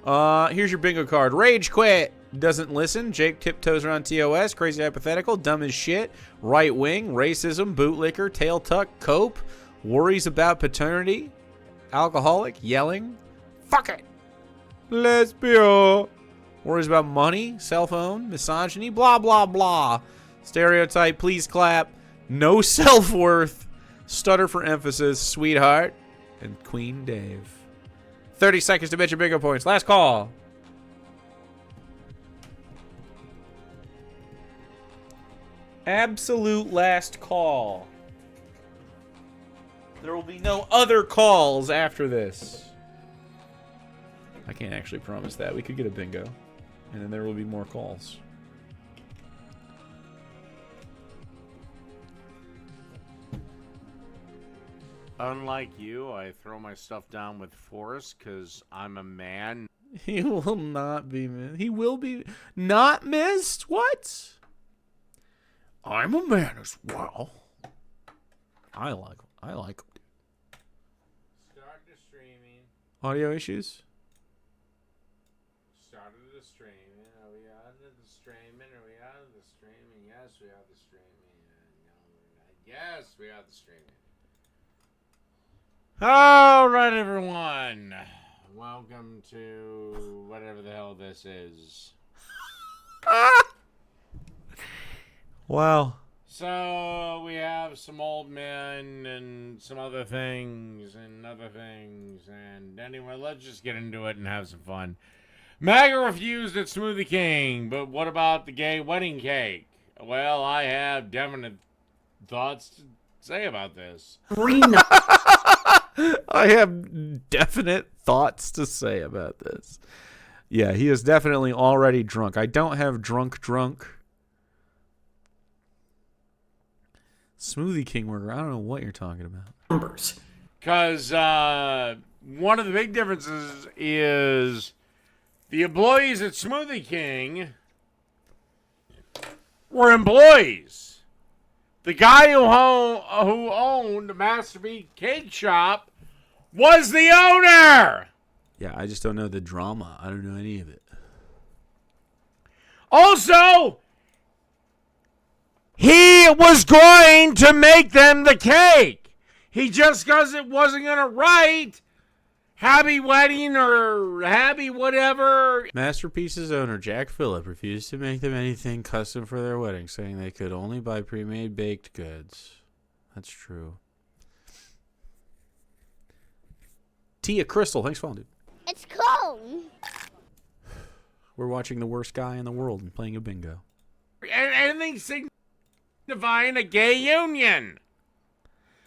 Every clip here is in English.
Here's your bingo card. Rage quit. Doesn't listen. Jake tiptoes around TOS. Crazy hypothetical. Dumb as shit. Right wing. Racism. Bootlicker. Tail tuck. Cope. Worries about paternity. Alcoholic. Yelling. Fuck it. Lesbio. Worries about money. Cell phone. Misogyny. Blah, blah, blah. Stereotype. Please clap. No self-worth. Stutter for emphasis. Sweetheart. And Queen Dave. 30 seconds to bet your bingo points. Last call. Absolute last call. There will be no other calls after this. I can't actually promise that. We could get a bingo. And then there will be more calls. Unlike you, I throw my stuff down with force because I'm a man. He will not be missed. He will be not missed? What? I'm a man as well. I like him. Start the streaming. Audio issues? Started the streaming. Are we out of the streaming? Are we out of the streaming? Yes, we are the streaming. No, yes, we are the streaming. All right, everyone. Welcome to whatever the hell this is. Wow. So we have some old men and some other things and other things. And anyway, let's just get into it and have some fun. MAGA refused at Smoothie King, but what about the gay wedding cake? Well, I have definite thoughts to say about this. I have definite thoughts to say about this. Yeah, he is definitely already drunk. I don't have drunk. Smoothie King Worker, I don't know what you're talking about. Numbers. Because one of the big differences is the employees at Smoothie King were employees. The guy who owned the Master B Cake Shop was the owner. Yeah, I just don't know the drama. I don't know any of it. Also, he was going to make them the cake. He just because it wasn't going to write happy wedding or happy whatever. Masterpiece's owner, Jack Phillip, refused to make them anything custom for their wedding, saying they could only buy pre-made baked goods. That's true. Tia Crystal, thanks for following, dude. It's cold. We're watching the worst guy in the world and playing a bingo. Anything signifying a gay union.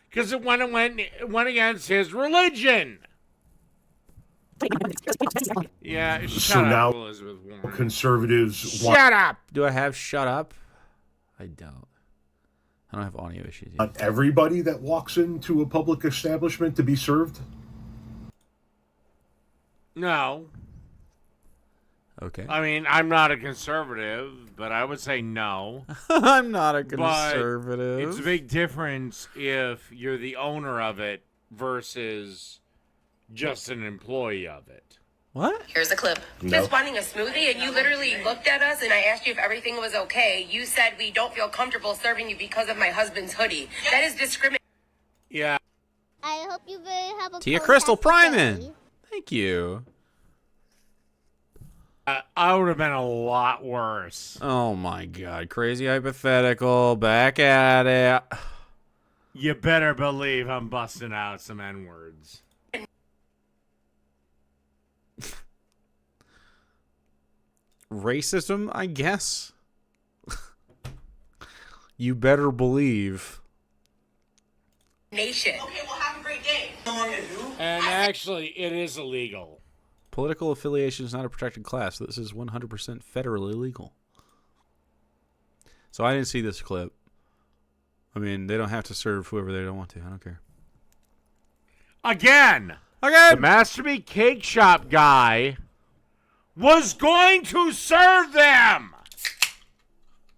Because it went against his religion. Yeah, shut So up, now Elizabeth Warren. Conservatives want Shut up. Do I have shut up? I don't. I don't have audio issues yet. everybody that walks into a public establishment to be served. No. Okay. I mean, I'm not a conservative, but I would say no. I'm not a But conservative. it's a big difference if you're the owner of it versus just an employee of it. What? Here's a clip. No. Just wanting a smoothie, and you literally looked at us, and I asked you if everything was okay. You said we don't feel comfortable serving you because of my husband's hoodie. That is discrimination. Yeah. I hope you have a Tia cold Crystal happy Priman. day. Thank you. I would have been a lot worse. Oh my god. Crazy hypothetical. Back at it. You better believe I'm busting out some N-words. Racism, I guess. You better believe. Nation. Okay, well, have a great day. And actually, it is illegal. Political affiliation is not a protected class. So this is 100% federally illegal. So I didn't see this clip. I mean, they don't have to serve whoever they don't want to. I don't care. Again, the Master B Cake Shop guy was going to serve them.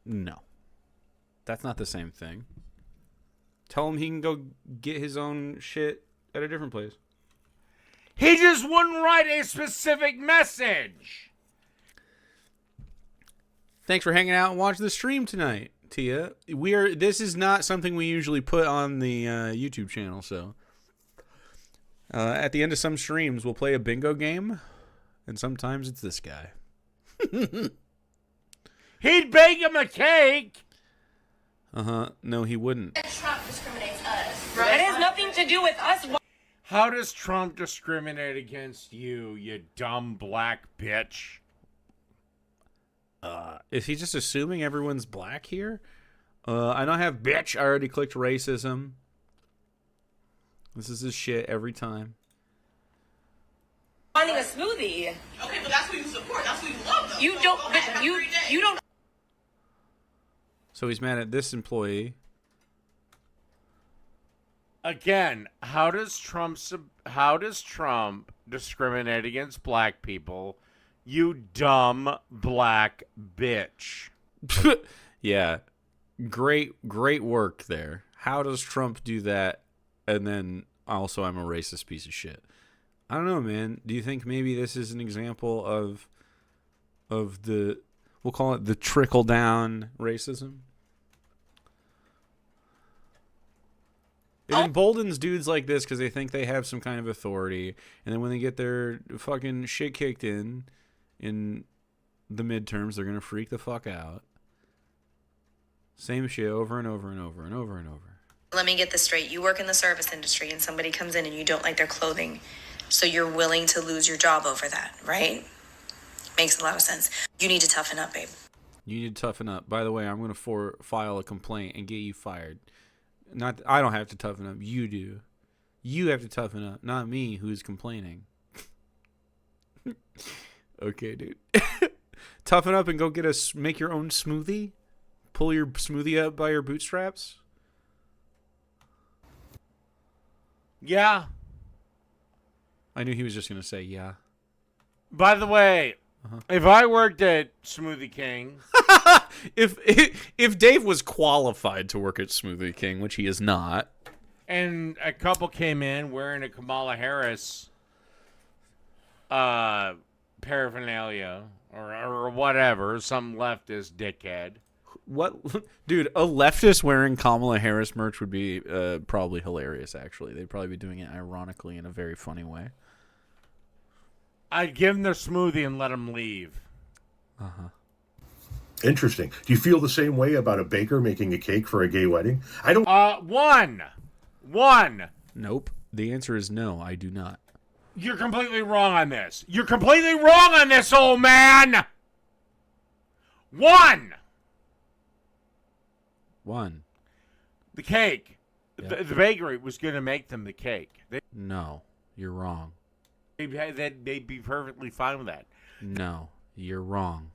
No. That's not the same thing. Tell him he can go get his own shit at a different place. He just wouldn't write a specific message. Thanks for hanging out and watching the stream tonight, Tia. This is not something we usually put on the YouTube channel, so at the end of some streams, we'll play a bingo game, and sometimes it's this guy. He'd bake him a cake. No, he wouldn't. Trump discriminates us. Right? That has nothing to do with us. How does Trump discriminate against you, you dumb black bitch? Is he just assuming everyone's black here? I don't have bitch. I already clicked racism. This is his shit every time. Finding a smoothie. Okay, but that's what you support. That's what you love, though. You So don't. go But ahead, you don't. So he's mad at this employee. Again, how does Trump discriminate against black people? You dumb black bitch. Yeah. Great work there. How does Trump do that? And then also I'm a racist piece of shit. I don't know, man. Do you think maybe this is an example of the, we'll call it the trickle down racism? It emboldens dudes like this because they think they have some kind of authority, and then when they get their fucking shit kicked in the midterms, they're gonna freak the fuck out. Same shit over and over and over and over and over. Let me get this straight. You work in the service industry and somebody comes in and you don't like their clothing, so you're willing to lose your job over that, right? Makes a lot of sense. You need to toughen up, babe. You need to toughen up. By the way, I'm going to file a complaint and get you fired. Not, I don't have to toughen up. You do. You have to toughen up, not me, who's complaining. Okay, dude. Toughen up and go make your own smoothie. Pull your smoothie up by your bootstraps. Yeah. I knew he was just going to say yeah. By the way, if I worked at Smoothie King... If Dave was qualified to work at Smoothie King, which he is not... And a couple came in wearing a Kamala Harris paraphernalia or whatever, some leftist dickhead. What, dude? A leftist wearing Kamala Harris merch would be probably hilarious. Actually, they'd probably be doing it ironically in a very funny way. I'd give them their smoothie and let them leave. Interesting. Do you feel the same way about a baker making a cake for a gay wedding? I don't. One. Nope. The answer is no. I do not. You're completely wrong on this. You're completely wrong on this, old man. One. The cake. Yep. The bakery was going to make them the cake. No, you're wrong. They'd be perfectly fine with that. No, you're wrong.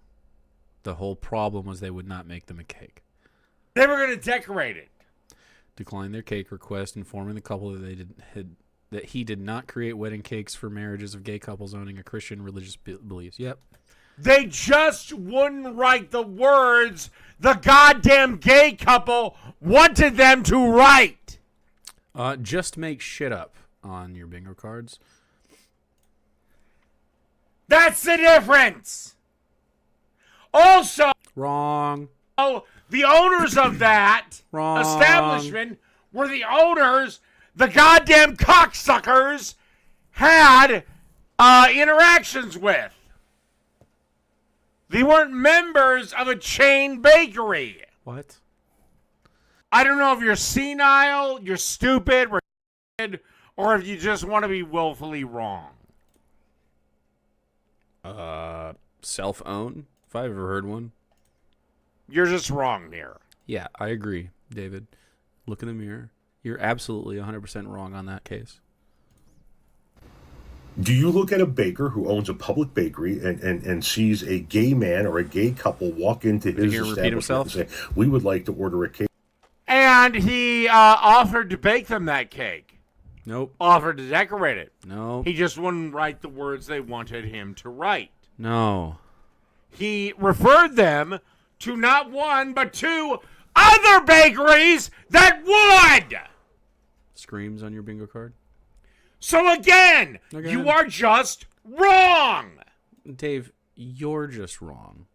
The whole problem was they would not make them a cake. They were going to decorate it. Declined their cake request, informing the couple that he did not create wedding cakes for marriages of gay couples owning a Christian religious beliefs. Yep. They just wouldn't write the words the goddamn gay couple wanted them to write. Just make shit up on your bingo cards. That's the difference. Also, Wrong. the owners of that Wrong. establishment were the owners the goddamn cocksuckers had interactions with. They weren't members of a chain bakery. What? I don't know if you're senile, you're stupid, retarded, or if you just want to be willfully wrong. Self-own? If I've ever heard one. You're just wrong here. Yeah, I agree, David. Look in the mirror. You're absolutely 100% wrong on that case. Do you look at a baker who owns a public bakery and sees a gay man or a gay couple walk into his establishment and say, "We would like to order a cake"? And he offered to bake them that cake. Nope. Offered to decorate it. No. He just wouldn't write the words they wanted him to write. No. He referred them to not one, but two other bakeries that would. Screams on your bingo card? So again, you are just wrong. Dave, you're just wrong.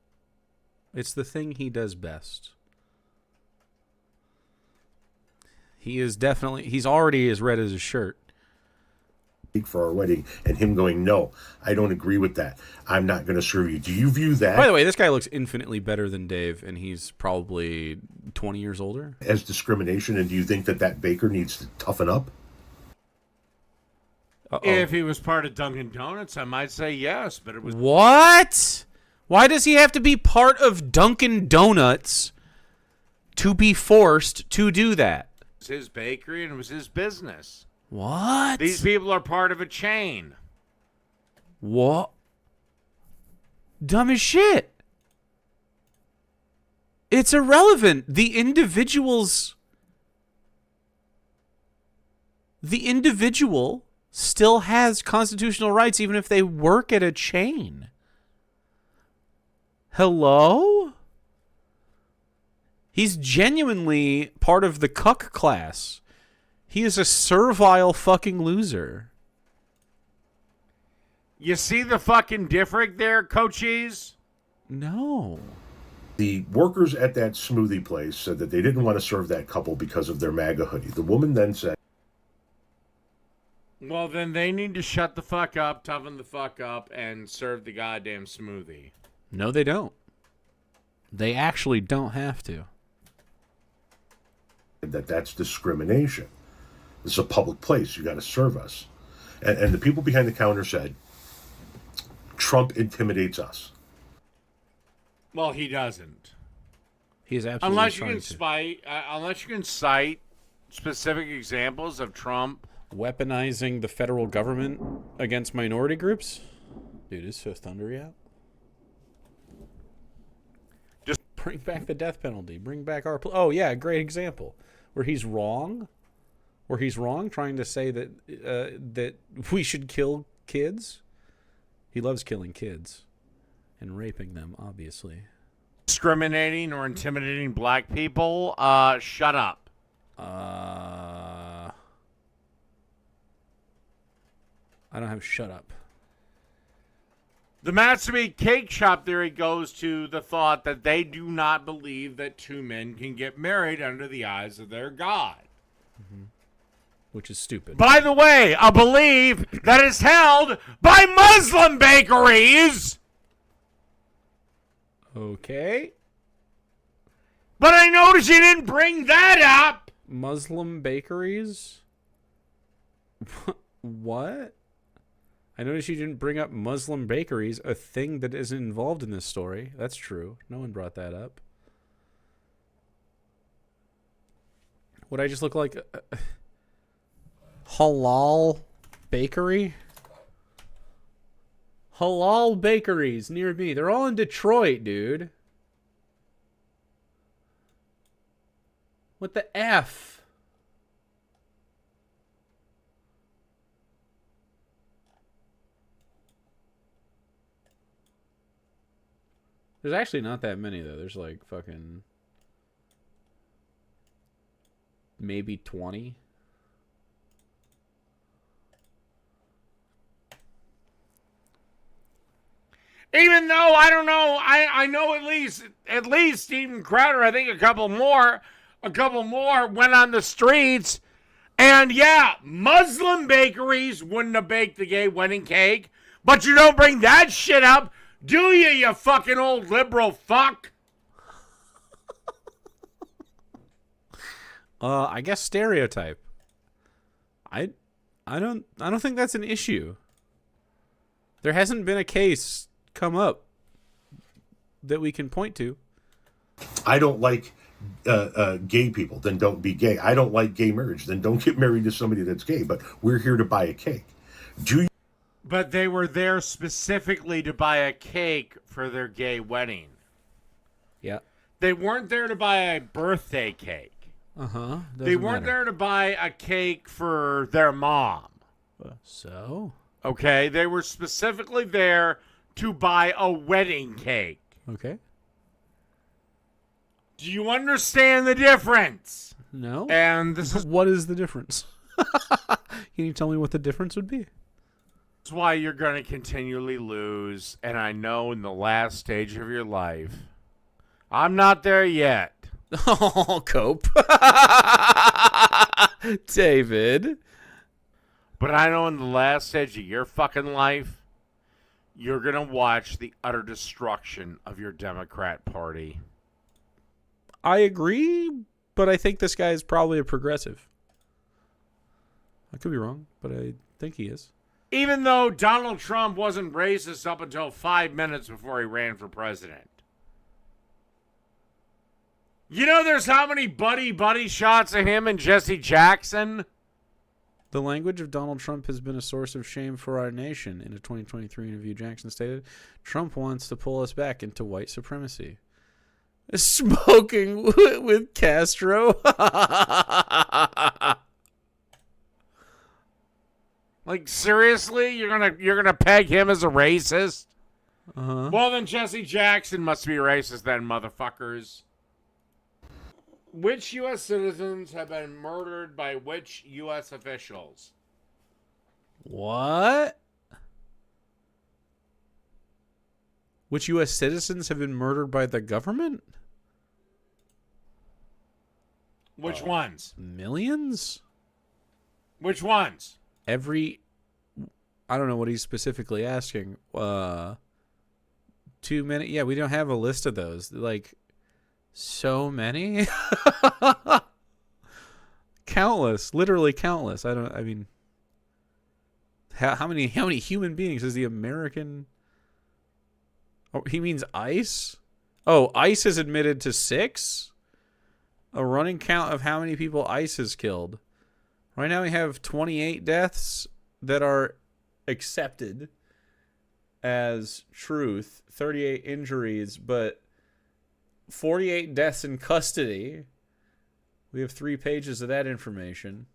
It's the thing he does best. He's already as red as his shirt. For our wedding, and him going, no, I don't agree with that. I'm not going to serve you. Do you view that? By the way, this guy looks infinitely better than Dave, and he's probably 20 years older. As discrimination, and do you think that baker needs to toughen up? If he was part of Dunkin' Donuts, I might say yes, but it was... What? Why does he have to be part of Dunkin' Donuts to be forced to do that? It was his bakery, and it was his business. What? These people are part of a chain. What? Dumb as shit. It's irrelevant. The individual still has constitutional rights even if they work at a chain. Hello? He's genuinely part of the cuck class. He is a servile fucking loser. You see the fucking difference there, coaches? No. The workers at that smoothie place said that they didn't want to serve that couple because of their MAGA hoodie. The woman then said, well, then they need to shut the fuck up, toughen the fuck up, and serve the goddamn smoothie. No, they don't. They actually don't have to. That's discrimination. This is a public place. You got to serve us. And the people behind the counter said, Trump intimidates us. Well, he doesn't. He's absolutely unless you can cite specific examples of Trump weaponizing the federal government against minority groups. Dude, is Fifth Thunder yet? Just bring back the death penalty. Bring back our... Oh, yeah, great example. Where he's wrong trying to say that that we should kill kids. He loves killing kids and raping them, obviously. Discriminating or intimidating black people, shut up. I don't have shut up. The Matsumi Cake Shop theory goes to the thought that they do not believe that two men can get married under the eyes of their God. Mm-hmm. Which is stupid. By the way, a belief that is held by Muslim bakeries. Okay. But I noticed you didn't bring that up. Muslim bakeries? What? I noticed you didn't bring up Muslim bakeries, a thing that isn't involved in this story. That's true. No one brought that up. Would I just look like... Halal bakery? Halal bakeries near me. They're all in Detroit, dude. What the F? There's actually not that many, though. There's like fucking... maybe 20. Even though, I don't know, I know at least Steven Crowder, I think a couple more went on the streets. And yeah, Muslim bakeries wouldn't have baked the gay wedding cake. But you don't bring that shit up, do you fucking old liberal fuck? I guess stereotype. I don't think that's an issue. There hasn't been a case come up that we can point to. I don't like gay people, then don't be gay. I don't like gay marriage, then don't get married to somebody that's gay. But we're here to buy a cake. But they were there specifically to buy a cake for their gay wedding. Yeah. They weren't there to buy a birthday cake. Uh-huh. They weren't there to buy a cake for their mom. So? Okay, they were specifically there to buy a wedding cake. Okay. Do you understand the difference? No. And this is what is the difference? Can you tell me what the difference would be? That's why you're going to continually lose. And I know in the last stage of your life, I'm not there yet. Oh, cope. David. But I know in the last stage of your fucking life, you're going to watch the utter destruction of your Democrat Party. I agree, but I think this guy is probably a progressive. I could be wrong, but I think he is. Even though Donald Trump wasn't racist up until 5 minutes before he ran for president. You know there's how many buddy shots of him and Jesse Jackson? The language of Donald Trump has been a source of shame for our nation. In a 2023 interview, Jackson stated, Trump wants to pull us back into white supremacy. Smoking with Castro. Like, seriously? You're gonna peg him as a racist? Uh-huh. Well, then Jesse Jackson must be racist then, motherfuckers. Which U.S. citizens have been murdered by which U.S. officials? What? Which U.S. citizens have been murdered by the government? Which ones? Millions? Which ones? I don't know what he's specifically asking. Too many? Yeah, we don't have a list of those. Like, so many? Countless. Literally countless. How many human beings is the American... Oh, he means ICE? Oh, ICE has admitted to 6? A running count of how many people ICE has killed. Right now we have 28 deaths that are accepted as truth, 38 injuries, but 48 deaths in custody. We have 3 pages of that information.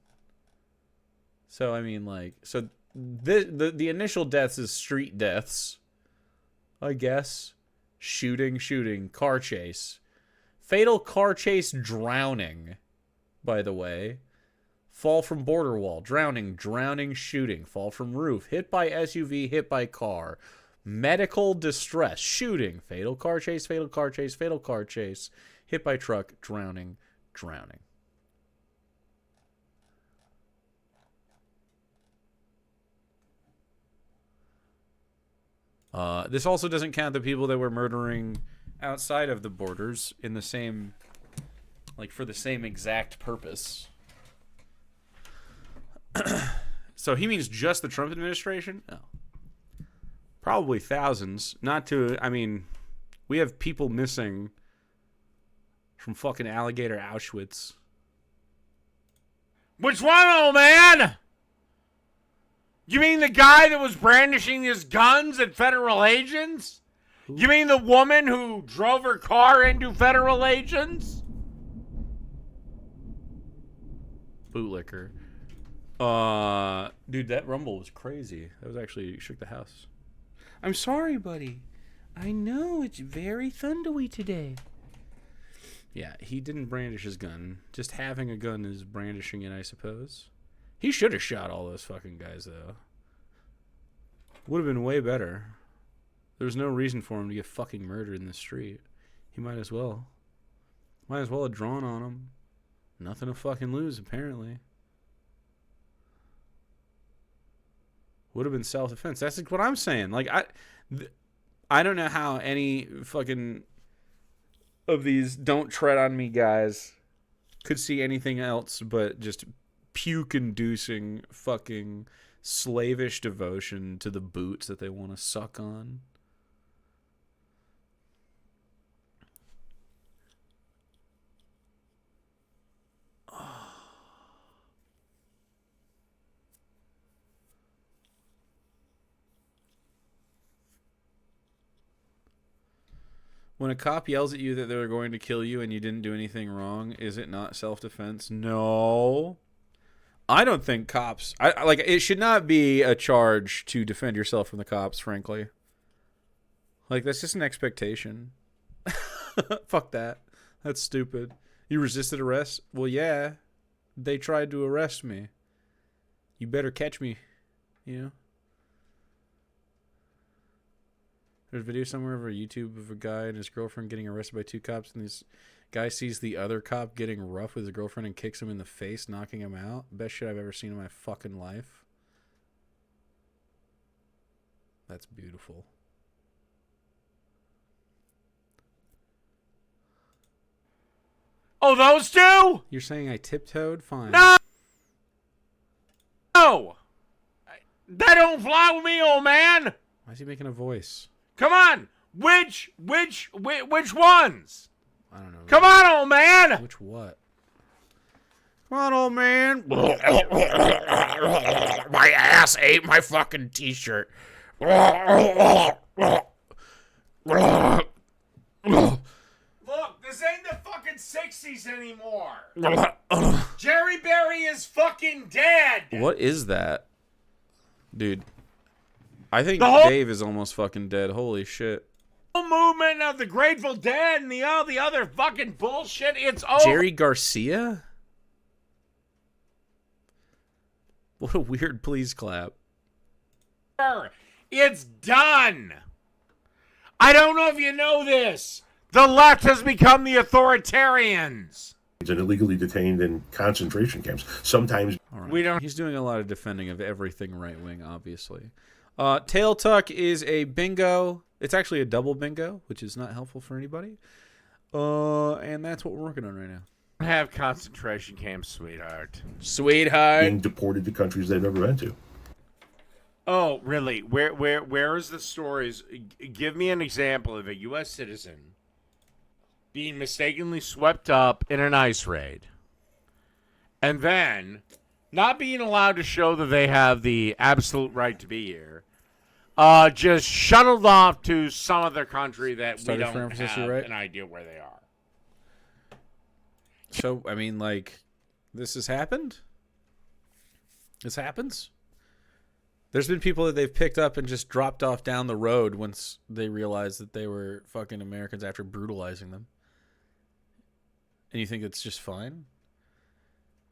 So, I mean, like, so the initial deaths is street deaths, I guess. Shooting, car chase. Fatal car chase, drowning, by the way. Fall from border wall, drowning, shooting. Fall from roof, hit by SUV, hit by car. Medical distress, shooting. Fatal car chase, fatal car chase, fatal car chase. Hit by truck, drowning. This also doesn't count the people that were murdering outside of the borders in the same, like, for the same exact purpose. So he means just the Trump administration? No. Probably thousands. Not to, I mean, we have people missing from fucking alligator Auschwitz. Which one, old man? You mean the guy that was brandishing his guns at federal agents? You mean the woman who drove her car into federal agents? Bootlicker. Dude, that rumble was crazy. That was actually shook the house. I'm sorry, buddy. I know it's very thundery today. Yeah, he didn't brandish his gun. Just having a gun is brandishing it, I suppose. He should have shot all those fucking guys, though. Would have been way better. There's no reason for him to get fucking murdered in the street. He might as well. Might as well have drawn on him. Nothing to fucking lose, apparently. Would have been self-defense. That's like what I'm saying. Like, I don't know how any fucking of these don't tread on me guys could see anything else but just puke-inducing fucking slavish devotion to the boots that they want to suck on. When a cop yells at you that they're going to kill you and you didn't do anything wrong, is it not self-defense? No. I don't think cops... like, it should not be a charge to defend yourself from the cops, frankly. Like, that's just an expectation. Fuck that. That's stupid. You resisted arrest? Well, yeah. They tried to arrest me. You better catch me, you know? There's a video somewhere over YouTube of a guy and his girlfriend getting arrested by 2 cops, and this guy sees the other cop getting rough with his girlfriend and kicks him in the face, knocking him out. Best shit I've ever seen in my fucking life. That's beautiful. Oh, those two? You're saying I tiptoed? Fine. No! No! That don't fly with me, old man! Why is he making a voice? Come on! Which ones? I don't know. Come on, old man! Which what? Come on, old man. My ass ate my fucking t-shirt. Look, this ain't the fucking 60s anymore. Jerry Berry is fucking dead. What is that? Dude. I think The whole- Dave is almost fucking dead. Holy shit. Movement of the Grateful Dead and all the other fucking bullshit. It's over. Jerry Garcia? What a weird please clap. It's done. I don't know if you know this. The left has become the authoritarians. And illegally detained in concentration camps. Sometimes All right. We don't- He's doing a lot of defending of everything right wing, obviously. Tail Tuck is a bingo. It's actually a double bingo, which is not helpful for anybody. And that's what we're working on right now. Have concentration camps, sweetheart. Sweetheart. being deported to countries they've never been to. Oh, really? Where is the stories? Give me an example of a U.S. citizen being mistakenly swept up in an ICE raid, and then not being allowed to show that they have the absolute right to be here, just shuttled off to some other country that Started we for don't emphasis, have you're right. an idea where they are. So, I mean, like, this has happened? This happens? There's been people that they've picked up and just dropped off down the road once they realized that they were fucking Americans after brutalizing them. And you think it's just fine?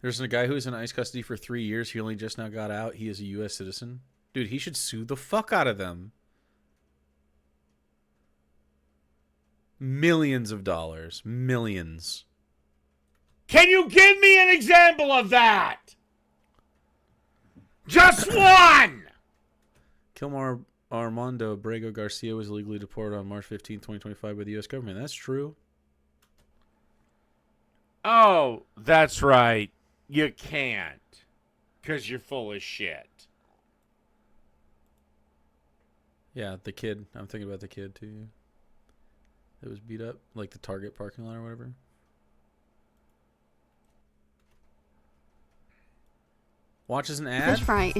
There's a guy who was in ICE custody for 3 years. He only just now got out. He is a U.S. citizen. Dude, he should sue the fuck out of them. Millions of dollars. Millions. Can you give me an example of that? Just one! Kilmar Armando Abrego Garcia was illegally deported on March 15, 2025 by the U.S. government. That's true. Oh, that's right. You can't. Because you're full of shit. Yeah, the kid. I'm thinking about the kid, too. That was beat up, like the Target parking lot or whatever. Watches an ad? I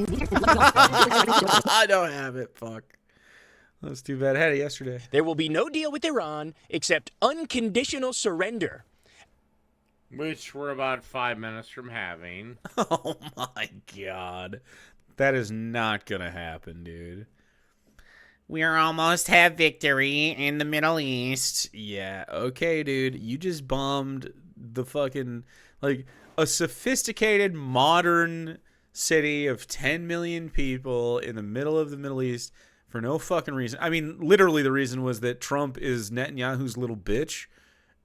don't have it. Fuck. That's too bad. I had it yesterday. There will be no deal with Iran except unconditional surrender. Which we're about 5 minutes from having. Oh my god. That is not gonna happen, dude. We almost have victory in the Middle East. Yeah, okay, dude. You just bombed the fucking, like, a sophisticated, modern city of 10 million people in the middle of the Middle East for no fucking reason. I mean, literally the reason was that Trump is Netanyahu's little bitch,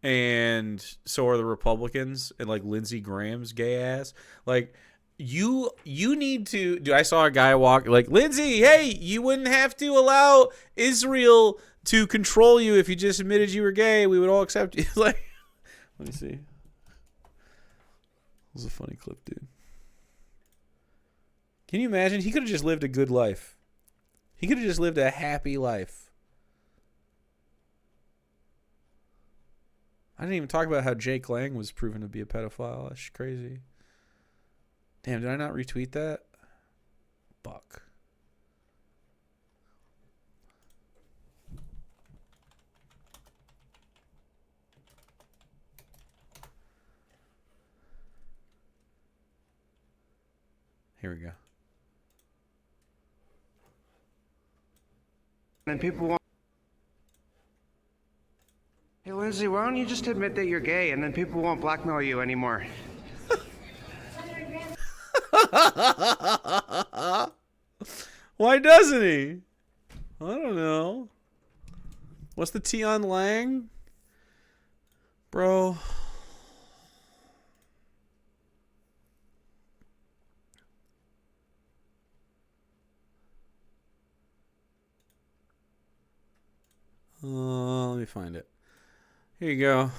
and so are the Republicans, and, like, Lindsey Graham's gay ass. Like, you need to... Dude, I saw a guy walk, like, Lindsey, hey, you wouldn't have to allow Israel to control you if you just admitted you were gay. We would all accept you. Like, let me see. It was a funny clip, dude. Can you imagine? He could have just lived a good life. He could have just lived a happy life. I didn't even talk about how Jake Lang was proven to be a pedophile. That's crazy. Damn, did I not retweet that? Fuck. Here we go. And people won't. Hey, Lindsay, why don't you just admit that you're gay and then people won't blackmail you anymore? Why doesn't he? I don't know. What's the T on Lang? Bro. Let me find it. Here you go.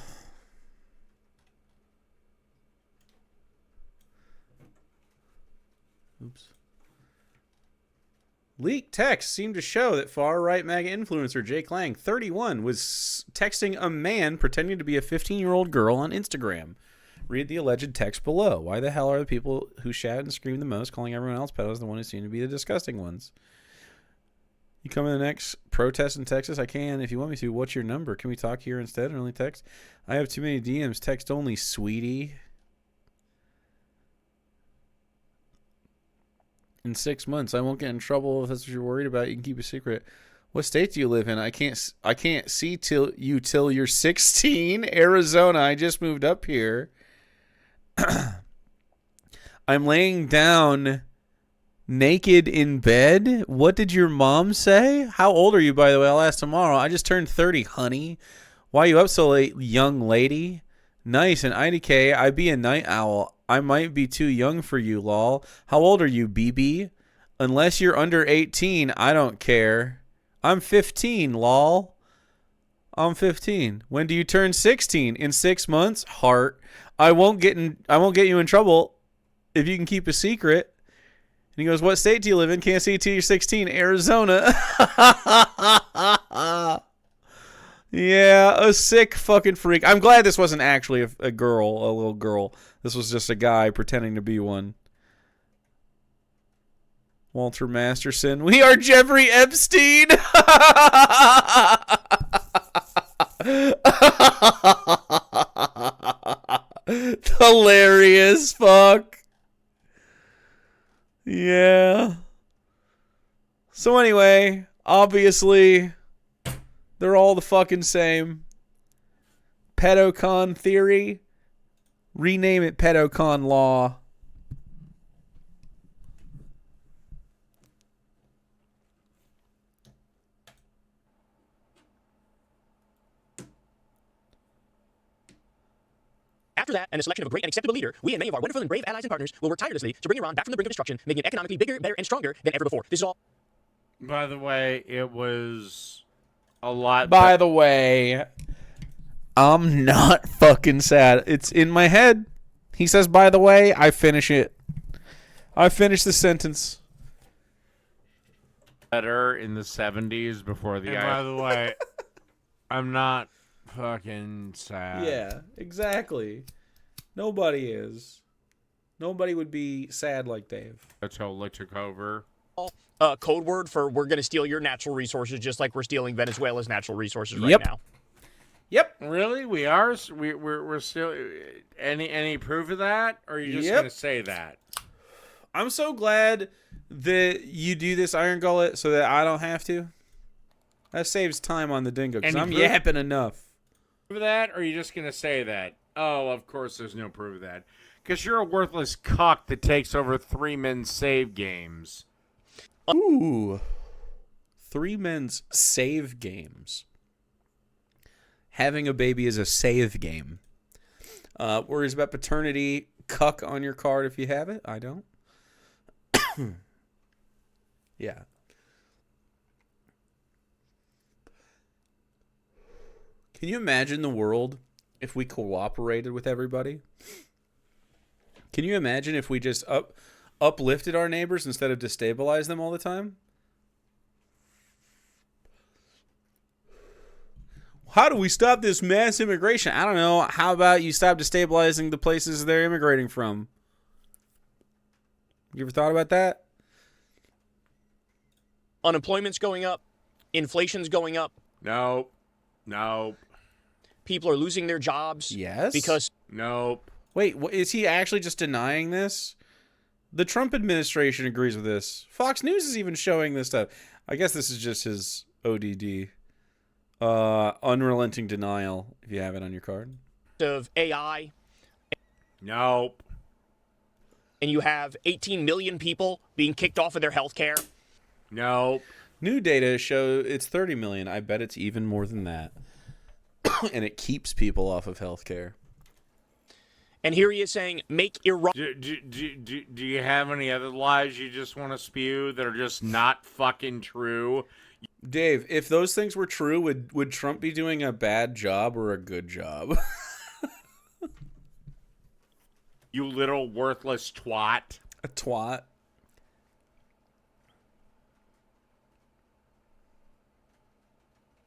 Oops. Leaked texts seem to show that far-right MAGA influencer Jake Lang, 31, was texting a man pretending to be a 15-year-old girl on Instagram. Read the alleged text below. Why the hell are the people who shout and scream the most calling everyone else pedos the one who seem to be the disgusting ones? You come to the next protest in Texas? I can if you want me to. What's your number? Can we talk here instead and only text? I have too many DMs. Text only, sweetie. In 6 months, I won't get in trouble if that's what you're worried about. You can keep a secret. What state do you live in? I can't see till you're 16. Arizona. I just moved up here. I'm laying down naked in bed. What did your mom say? How old are you, by the way? I'll ask tomorrow. I just turned 30, honey. Why are you up so late, young lady? Nice. And IDK, I be a night owl. I might be too young for you, lol. How old are you, BB? Unless you're under 18, I don't care. I'm 15, lol. I'm 15. When do you turn 16? In 6 months? Heart. I won't get you in trouble if you can keep a secret. And he goes, what state do you live in? Can't see till you're 16. Arizona. Yeah, a sick fucking freak. I'm glad this wasn't actually a girl, a little girl. This was just a guy pretending to be one. Walter Masterson. We are Jeffrey Epstein. Hilarious. Fuck. Yeah. So anyway, obviously, they're all the fucking same. Pedocon theory. Rename it Pedocon law. After that, and the selection of a great and acceptable leader, we and many of our wonderful and brave allies and partners will work tirelessly to bring Iran back from the brink of destruction, making it economically bigger, better, and stronger than ever before. This is all. By the way, it was a lot. By the way, I'm not fucking sad. It's in my head. He says, by the way, I finish it. I finish the sentence. Better in the 70s before the. And by the way, I'm not fucking sad. Yeah, exactly. Nobody is. Nobody would be sad like Dave. That's how they took over. Code word for we're going to steal your natural resources just like we're stealing Venezuela's natural resources right now. Yep. Really? We are? We're still... Any proof of that? Or are you just going to say that? I'm so glad that you do this, Iron Gullet, so that I don't have to. That saves time on the Dingo, because I'm yapping enough. Proof of that? Or are you just going to say that? Oh, of course there's no proof of that. Because you're a worthless cock that takes over 3 men's save games. Ooh. 3 men's save games. Having a baby is a save game. Worries about paternity. Cuck on your card if you have it. I don't. Yeah. Can you imagine the world if we cooperated with everybody? Can you imagine if we just uplifted our neighbors instead of destabilize them all the time? How do we stop this mass immigration? I don't know. How about you stop destabilizing the places they're immigrating from? You ever thought about that? Unemployment's going up. Inflation's going up. Nope. People are losing their jobs. Yes. Because... Nope. Wait, is he actually just denying this? The Trump administration agrees with this. Fox News is even showing this stuff. I guess this is just his ODD. Unrelenting denial, if you have it on your card. Of AI. Nope. and you have 18 million people being kicked off of their health care? Nope. New data show it's 30 million. I bet it's even more than that. And it keeps people off of healthcare. And here he is saying, make Iran... Do you have any other lies you just want to spew that are just not fucking true? Dave, if those things were true, would Trump be doing a bad job or a good job? You little worthless twat. A twat.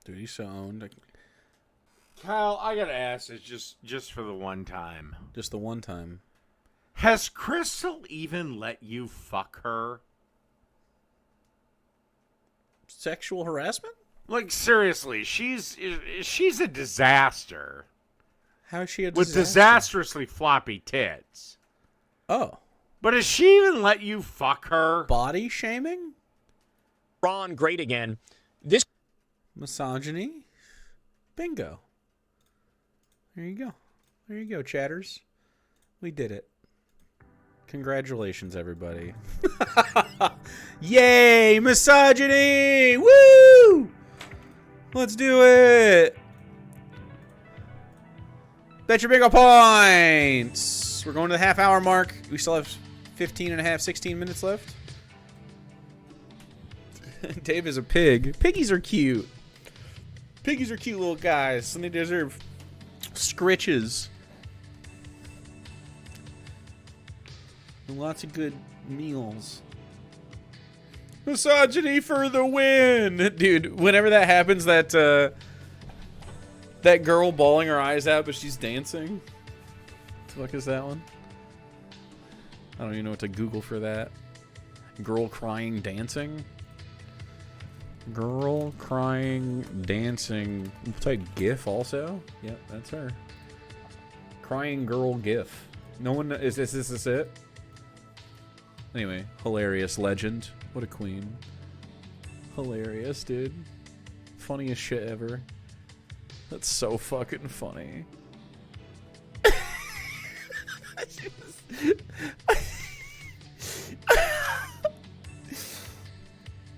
Dude, he's so owned. Kyle, I gotta ask this just for the one time. Just the one time. Has Crystal even let you fuck her? Sexual harassment? Like, seriously, she's a disaster. How is she a disaster? With disastrously floppy tits. Oh. But has she even let you fuck her? Body shaming? Iran great again. This... Misogyny? Bingo. There you go. There you go, chatters. We did it. Congratulations, everybody. Yay! Misogyny! Woo! Let's do it! Bet your bingo points! We're going to the half-hour mark. We still have 16 minutes left. Dave is a pig. Piggies are cute. Piggies are cute little guys, and they deserve scritches. And lots of good meals. Misogyny for the win! Dude, whenever that happens, that girl bawling her eyes out, but she's dancing. What the fuck is that one? I don't even know what to Google for that. Girl crying dancing? Girl crying dancing. We'll type GIF also. Yep, that's her. Crying girl GIF. No one is this it? Anyway, hilarious legend. What a queen. Hilarious, dude. Funniest shit ever. That's so fucking funny.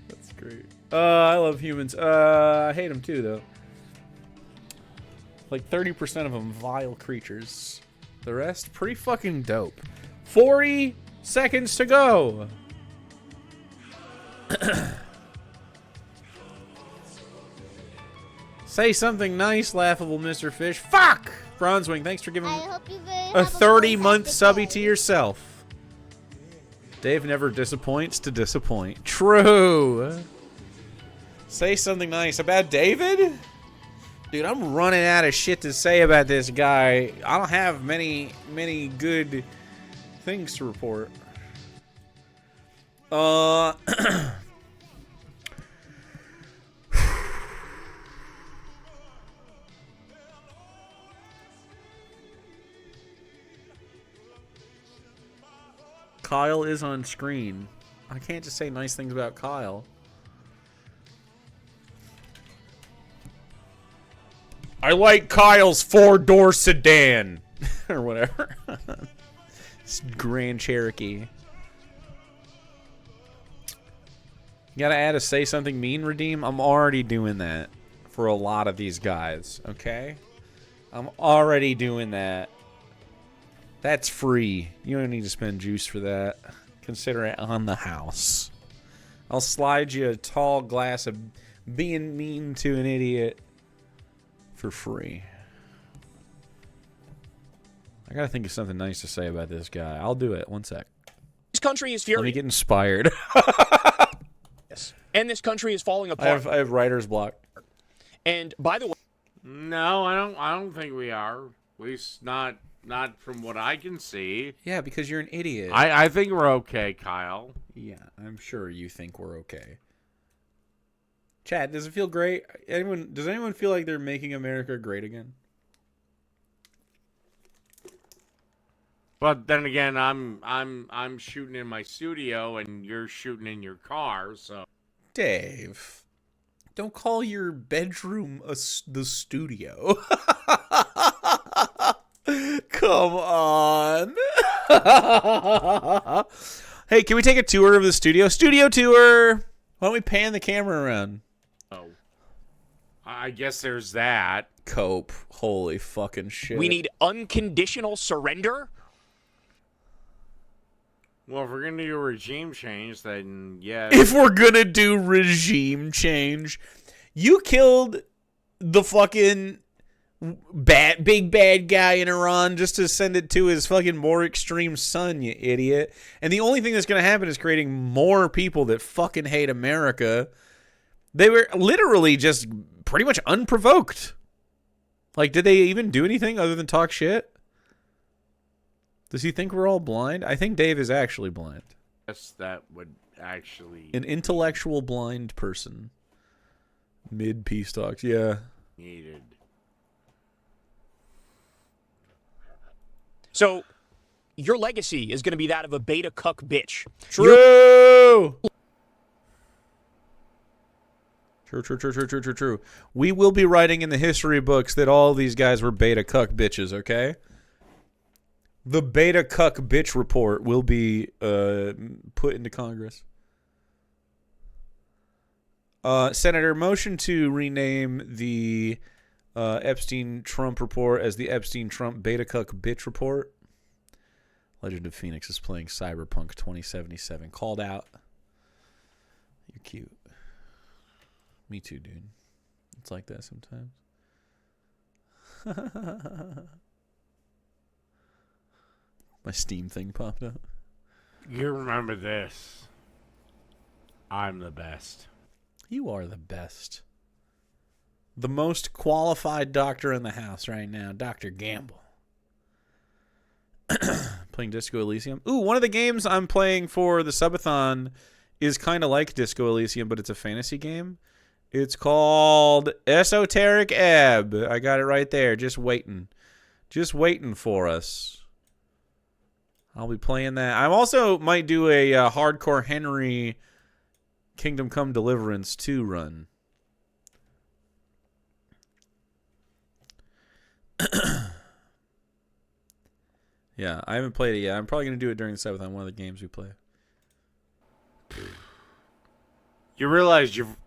That's great. I love humans. I hate them too, though. Like 30% of them vile creatures. The rest, pretty fucking dope. 40 seconds to go. Say something nice, laughable Mr. Fish. Fuck! Bronzewing, thanks for giving a 30-month subby to yourself. Dave never disappoints to disappoint. True. Say something nice about David? Dude, I'm running out of shit to say about this guy. I don't have many good things to report. Kyle is on screen. I can't just say nice things about Kyle. I like Kyle's 4-door sedan. Or whatever. It's Grand Cherokee. You gotta add a say something mean redeem. I'm already doing that for a lot of these guys, okay? I'm already doing that. That's free. You don't need to spend juice for that. Consider it on the house. I'll slide you a tall glass of being mean to an idiot for free. I gotta think of something nice to say about this guy. I'll do it. One sec. This country is furious. Let me get inspired. Yes. And this country is falling apart. I have writer's block. And by the way, no, I don't think we are. At least not from what I can see. Yeah, because you're an idiot. I think we're okay, Kyle. Yeah, I'm sure you think we're okay. Chad, does it feel great? Does anyone feel like they're making America great again? But then again, I'm shooting in my studio and you're shooting in your car, so Dave, don't call your bedroom the studio. Come on. Hey, can we take a tour of the studio? Studio tour! Why don't we pan the camera around? Oh. I guess there's that. Cope. Holy fucking shit. We need unconditional surrender. Well, if we're going to do a regime change, then yeah. If we're gonna do regime change, you killed the fucking big bad guy in Iran just to send it to his fucking more extreme son, you idiot. And the only thing that's gonna happen is creating more people that fucking hate America. They were literally just pretty much unprovoked. Like, did they even do anything other than talk shit? Does he think we're all blind? I think Dave is actually blind. Yes, that would actually... An intellectual blind person. Mid-peace talks, yeah. Needed. So, your legacy is going to be that of a beta cuck bitch. True! True. We will be writing in the history books that all these guys were beta cuck bitches, okay? The beta cuck bitch report will be put into Congress. Senator, motion to rename the Epstein-Trump report as the Epstein-Trump beta cuck bitch report. Legend of Phoenix is playing Cyberpunk 2077. Called out. You're cute. Me too, dude. It's like that sometimes. My Steam thing popped up. You remember this. I'm the best. You are the best. The most qualified doctor in the house right now, Dr. Gamble. Playing Disco Elysium. Ooh, one of the games I'm playing for the subathon is kind of like Disco Elysium, but it's a fantasy game. It's called Esoteric Ebb. I got it right there. Just waiting. Just waiting for us. I'll be playing that. I also might do a Hardcore Henry Kingdom Come Deliverance 2 run. Yeah, I haven't played it yet. I'm probably going to do it during the 7th on one of the games we play. You realize you've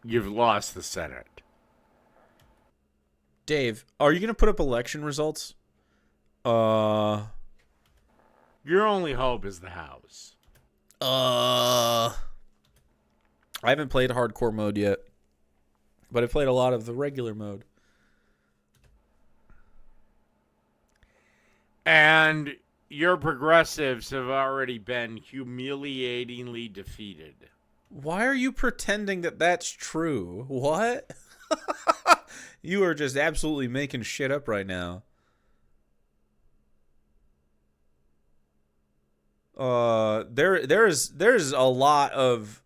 lost the Senate. Dave, are you going to put up election results? Your only hope is the House. I haven't played hardcore mode yet, but I played a lot of the regular mode. And your progressives have already been humiliatingly defeated. Why are you pretending that that's true? What? You are just absolutely making shit up right now. There's a lot of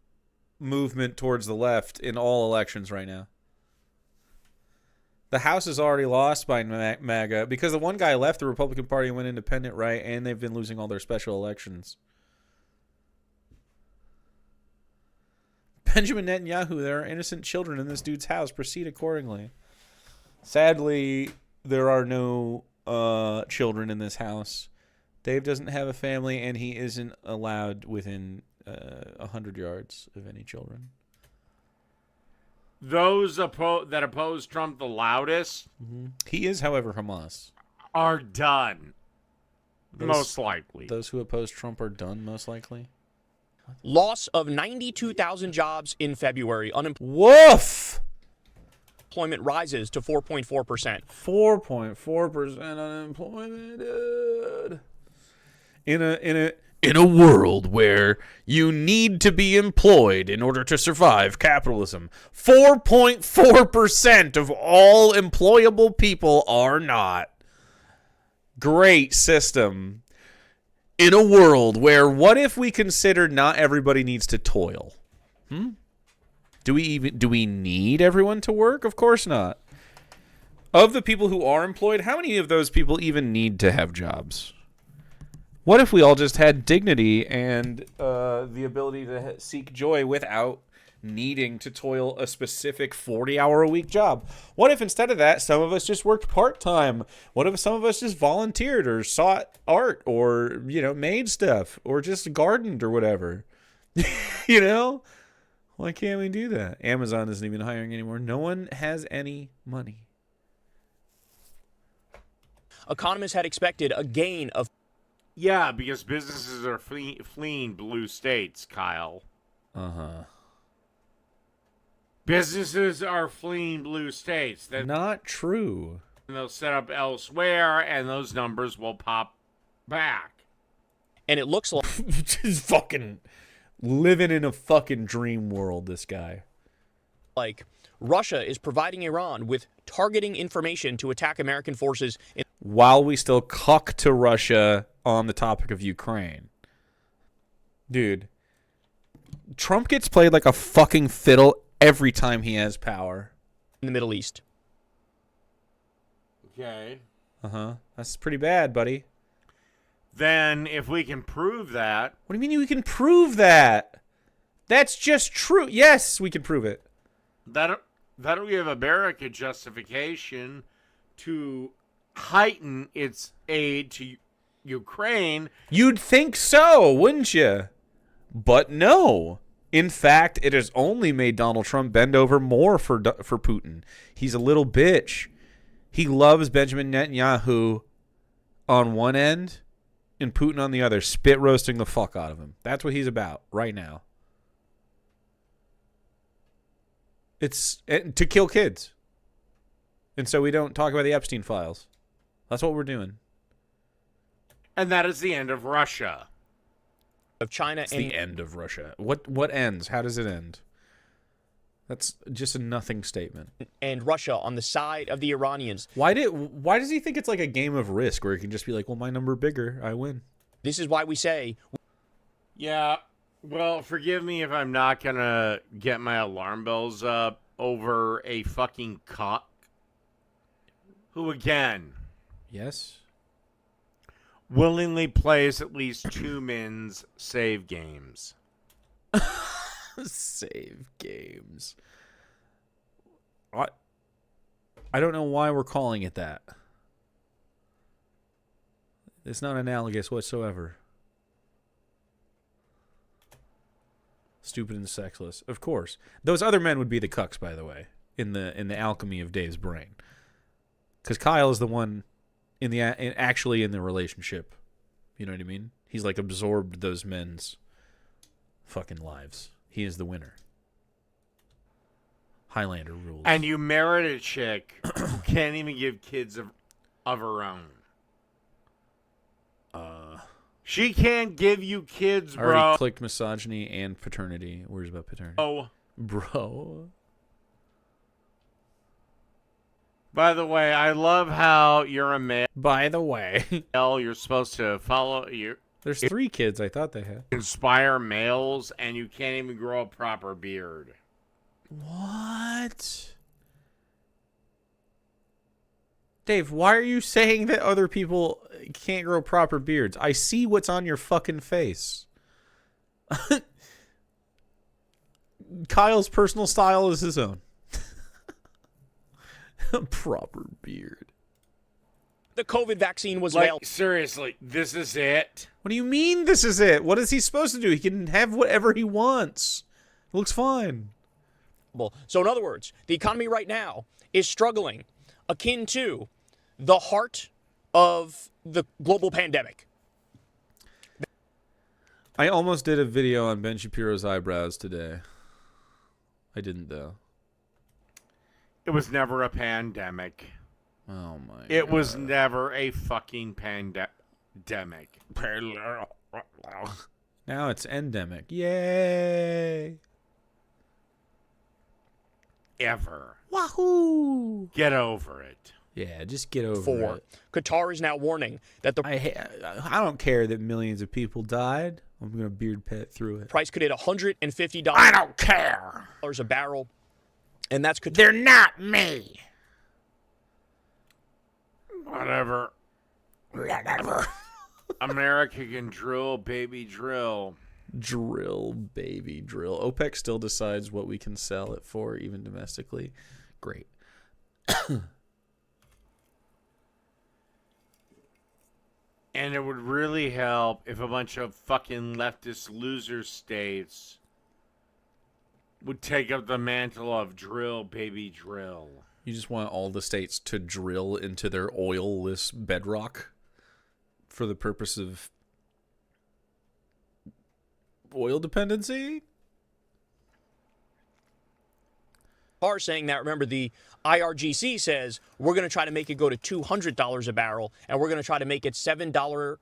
movement towards the left in all elections right now. The House is already lost by MAGA because the one guy left the Republican Party and went independent, right? And they've been losing all their special elections. Benjamin Netanyahu, there are innocent children in this dude's house. Proceed accordingly. Sadly, there are no children in this house. Dave doesn't have a family, and he isn't allowed within 100 yards of any children. Those that oppose Trump the loudest, he is, however, Hamas, are done. Most likely. Those who oppose Trump are done, most likely. Loss of 92,000 jobs in February. Woof! Unemployment rises to 4.4%. 4.4% unemployment, dude. In a world where you need to be employed in order to survive capitalism, 4.4% of all employable people are not. Great system. In a world where, what if we considered not everybody needs to toil? Do we need everyone to work? Of course not. Of the people who are employed, how many of those people even need to have jobs? What if we all just had dignity and the ability to seek joy without needing to toil a specific 40-hour-a-week job? What if instead of that, some of us just worked part-time? What if some of us just volunteered or sought art or, made stuff or just gardened or whatever? Why can't we do that? Amazon isn't even hiring anymore. No one has any money. Economists had expected a gain of... Yeah, because businesses are fleeing blue states, Kyle. Uh-huh. Businesses are fleeing blue states. Not true. They'll set up elsewhere, and those numbers will pop back. And it looks like... Just fucking living in a fucking dream world, this guy. Like Russia is providing Iran with targeting information to attack American forces while we still cuck to Russia on the topic of Ukraine. Dude, Trump gets played like a fucking fiddle every time he has power. In the Middle East. Okay. Uh-huh. That's pretty bad, buddy. Then, if we can prove that... What do you mean we can prove that? That's just true. Yes, we can prove it. That'll give America justification to heighten its aid to Ukraine. You'd think so, wouldn't you? But no. In fact, it has only made Donald Trump bend over more for Putin. He's a little bitch. He loves Benjamin Netanyahu on one end and Putin on the other, spit roasting the fuck out of him. That's what he's about right now. It's to kill kids. And so we don't talk about the Epstein files. That's what we're doing. And that is the end of Russia. Of China. It's the end of Russia. What ends? How does it end? That's just a nothing statement. And Russia on the side of the Iranians. Why does he think it's like a game of Risk where he can just be like, well, my number bigger, I win? This is why we say... Yeah, well, forgive me if I'm not going to get my alarm bells up over a fucking cock who, again... Yes? Willingly plays at least 2 men's save games. Save games. I don't know why we're calling it that. It's not analogous whatsoever. Stupid and sexless. Of course. Those other men would be the cucks, by the way, in the alchemy of Dave's brain. Because Kyle is the one actually in the relationship. You know what I mean? He's like absorbed those men's fucking lives. He is the winner. Highlander rules. And you married a chick who can't even give kids of her own. She can't give you kids, bro. I already clicked misogyny and paternity. Where's about paternity? Oh. Bro. By the way, I love how you're a male. By the way. You're supposed to follow... There's 3 kids I thought they had. Inspire males, and you can't even grow a proper beard. What? Dave, why are you saying that other people can't grow proper beards? I see what's on your fucking face. Kyle's personal style is his own. A proper beard. The COVID vaccine was like, seriously, this is it? What do you mean this is it? What is he supposed to do? He can have whatever he wants. It looks fine. So in other words, the economy right now is struggling akin to the heart of the global pandemic. I almost did a video on Ben Shapiro's eyebrows today. I didn't, though. It was never a pandemic. Oh, my God. It was never a fucking pandemic. Now it's endemic. Yay. Ever. Wahoo. Get over it. Yeah, just get over it. Qatar is now warning that the I don't care that millions of people died. I'm going to beard pet through it. price could hit $150. I don't care. A barrel. And that's Qatar. They're not me. Whatever. America can drill, baby, drill. Drill, baby, drill. OPEC still decides what we can sell it for, even domestically. Great. And it would really help if a bunch of fucking leftist loser states would take up the mantle of drill, baby, drill. You just want all the states to drill into their oilless bedrock for the purpose of oil dependency? Are saying that, remember, the IRGC says we're going to try to make it go to $200 a barrel, and we're going to try to make it $7.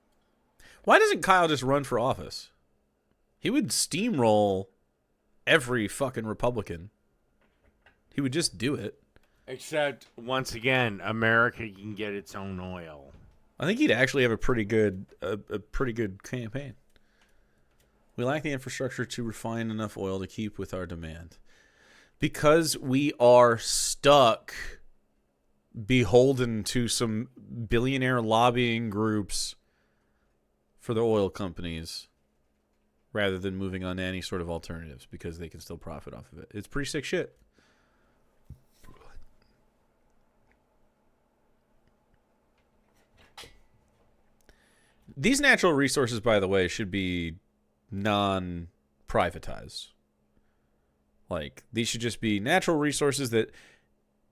Why doesn't Kyle just run for office? He would steamroll every fucking Republican. He would just do it. Except, once again, America can get its own oil. I think he'd actually have a pretty good campaign. We lack the infrastructure to refine enough oil to keep with our demand. Because we are stuck beholden to some billionaire lobbying groups for the oil companies rather than moving on to any sort of alternatives because they can still profit off of it. It's pretty sick shit. These natural resources, by the way, should be non-privatized. Like, these should just be natural resources that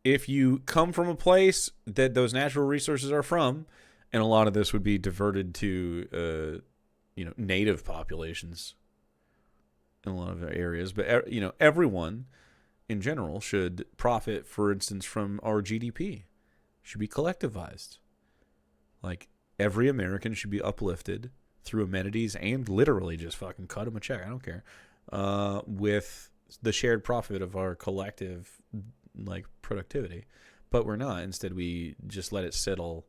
if you come from a place that those natural resources are from, and a lot of this would be diverted to, native populations in a lot of areas. But, everyone in general should profit, for instance, from our GDP. Should be collectivized. Like, every American should be uplifted through amenities and literally just fucking cut them a check. I don't care. With the shared profit of our collective, like, productivity. But we're not. Instead, we just let it settle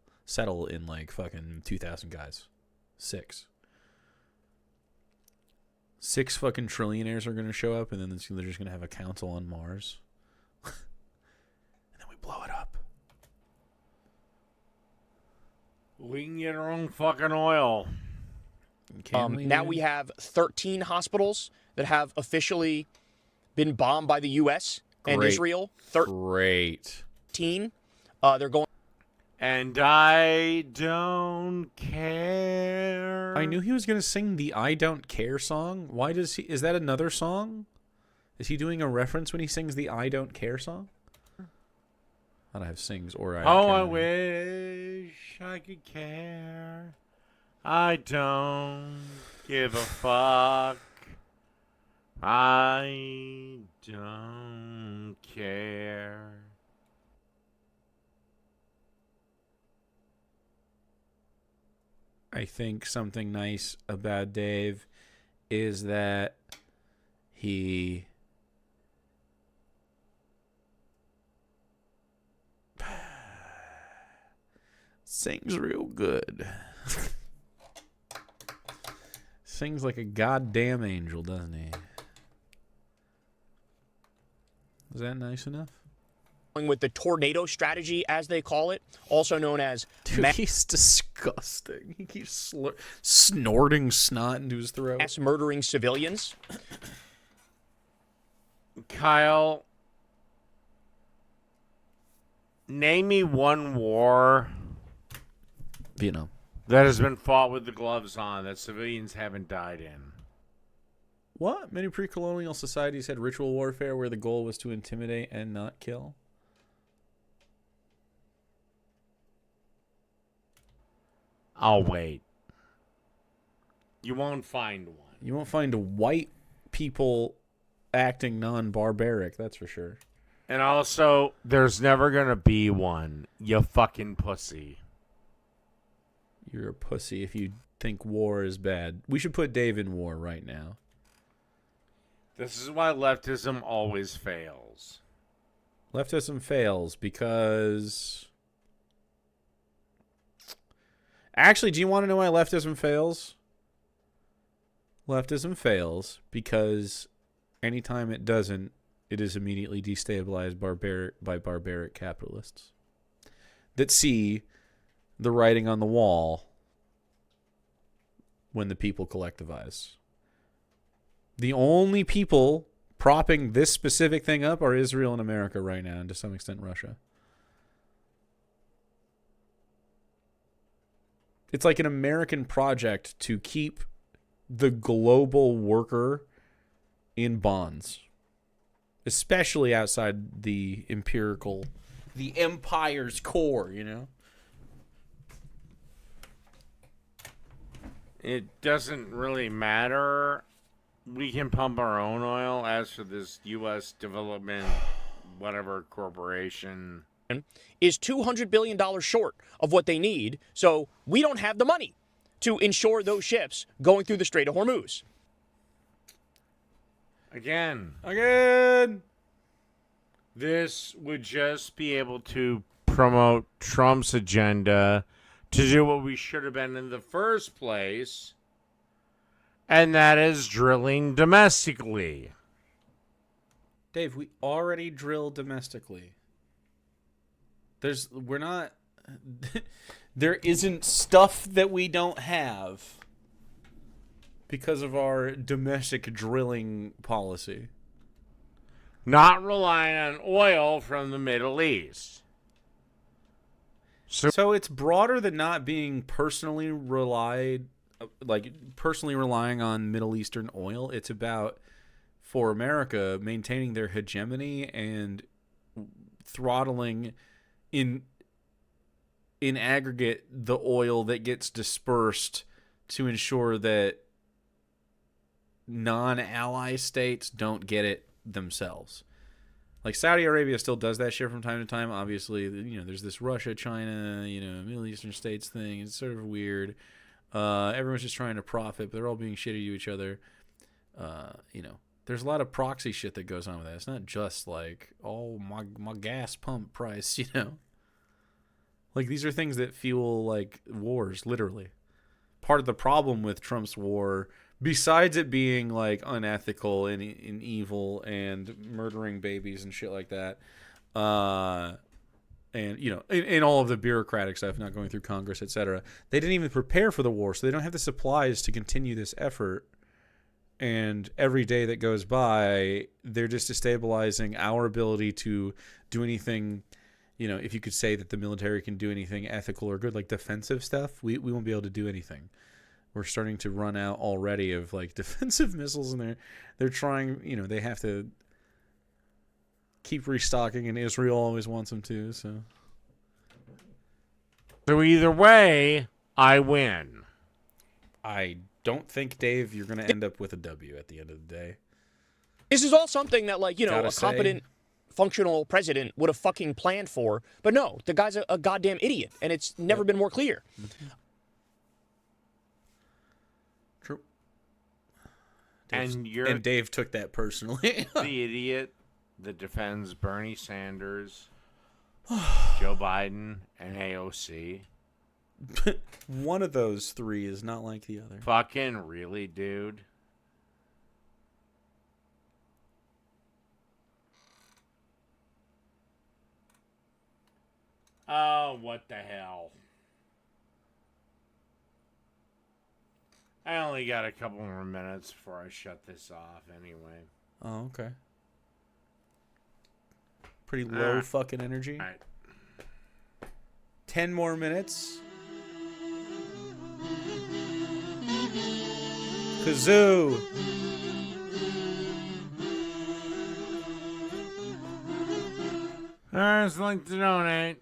in, like, fucking 2,000 guys. 6 fucking trillionaires are going to show up, and then they're just going to have a council on Mars. And then we blow it up. We can get our own fucking oil. Now we have 13 hospitals that have officially been bombed by the U.S. and Israel. Great. 13. They're going. And I don't care. I knew he was going to sing the I Don't Care song. Why does he? Is that another song? Is he doing a reference when he sings the I Don't Care song? I don't have sings or I don't care. I wish I could care. I don't give a fuck. I don't care. I think something nice about Dave is that he sings real good. Sings like a goddamn angel, doesn't he? Is that nice enough? With the tornado strategy, as they call it, also known as... Dude, he's disgusting. He keeps snorting snot into his throat. Mass murdering civilians. Kyle, name me one war Vietnam that has been fought with the gloves on that civilians haven't died in. What? Many pre-colonial societies had ritual warfare where the goal was to intimidate and not kill. I'll wait. You won't find one. You won't find white people acting non-barbaric, that's for sure. And also, there's never gonna be one. You fucking pussy. You're a pussy if you think war is bad. We should put Dave in war right now. This is why leftism always fails. Leftism fails because... Actually, do you want to know why leftism fails? Leftism fails because anytime it doesn't, it is immediately destabilized by barbaric capitalists that see the writing on the wall when the people collectivize. The only people propping this specific thing up are Israel and America right now, and to some extent Russia. It's like an American project to keep the global worker in bonds, especially outside the empire's core, you know? It doesn't really matter. We can pump our own oil. As for this U.S. development, whatever corporation, is $200 billion short of what they need, so we don't have the money to insure those ships going through the Strait of Hormuz. Again, this would just be able to promote Trump's agenda to do what we should have been in the first place, and that is drilling domestically. Dave, we already drill domestically. There isn't stuff that we don't have because of our domestic drilling policy. Not relying on oil from the Middle East. So it's broader than not being personally relying on Middle Eastern oil. It's about, for America, maintaining their hegemony and throttling in aggregate the oil that gets dispersed to ensure that non-ally states don't get it themselves. Like Saudi Arabia still does that shit from time to time. Obviously, you know, there's this Russia, China, Middle Eastern states thing. It's sort of weird. Everyone's just trying to profit, but they're all being shitty to each other. There's a lot of proxy shit that goes on with that. It's not just like, oh, my gas pump price, Like, these are things that fuel, like, wars, literally. Part of the problem with Trump's war, besides it being, like, unethical and evil and murdering babies and shit like that, and, and all of the bureaucratic stuff, not going through Congress, etc., they didn't even prepare for the war, so they don't have the supplies to continue this effort. And every day that goes by, they're just destabilizing our ability to do anything. If you could say that the military can do anything ethical or good, like defensive stuff, we won't be able to do anything. We're starting to run out already of like defensive missiles, and they're trying. They have to keep restocking, and Israel always wants them to. So either way, I win. I don't think, Dave, you're going to end up with a W at the end of the day. This is all something that, a competent, functional president would have fucking planned for. But no, the guy's a goddamn idiot, and it's never been more clear. Mm-hmm. True. And Dave took that personally. The idiot that defends Bernie Sanders, Joe Biden, and AOC. One of those three is not like the other. Fucking really, dude? Oh, what the hell? I only got a couple more minutes before I shut this off anyway. Oh, okay. Pretty low fucking energy. All right. 10 more minutes. Kazoo. There's a link to donate.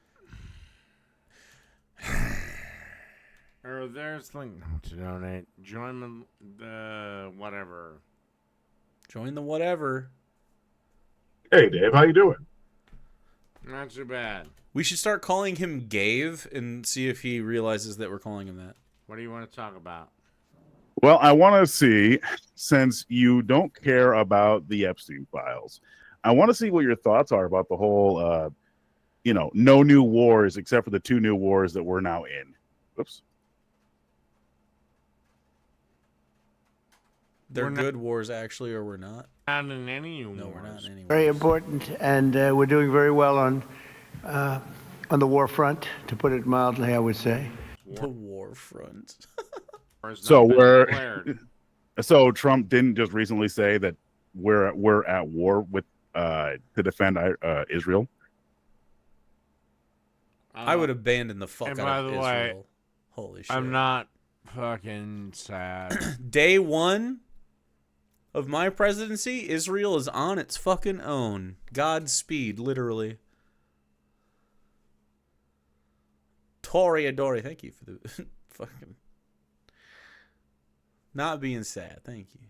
Or there's a link to donate. Join the whatever. Join the whatever. Hey, Dave, how you doing? Not too bad. We should start calling him Gave and see if he realizes that we're calling him that. What do you want to talk about? Well, I want to see, since you don't care about the Epstein files, I want to see what your thoughts are about the whole, no new wars except for the 2 new wars that we're now in. Oops. They're good wars, actually, or we're not? Not in any wars. No, we're not in any wars. Very important, and we're doing very well on the war front, to put it mildly, I would say. The war front. So we're So Trump didn't just recently say that we're at war with to defend Israel. I would abandon the fuck And out by of the Israel. way, Holy shit. I'm not fucking sad. Day 1 of my presidency, Israel is on its fucking own. Godspeed, literally. Toreadori, thank you for the fucking not being sad. Thank you.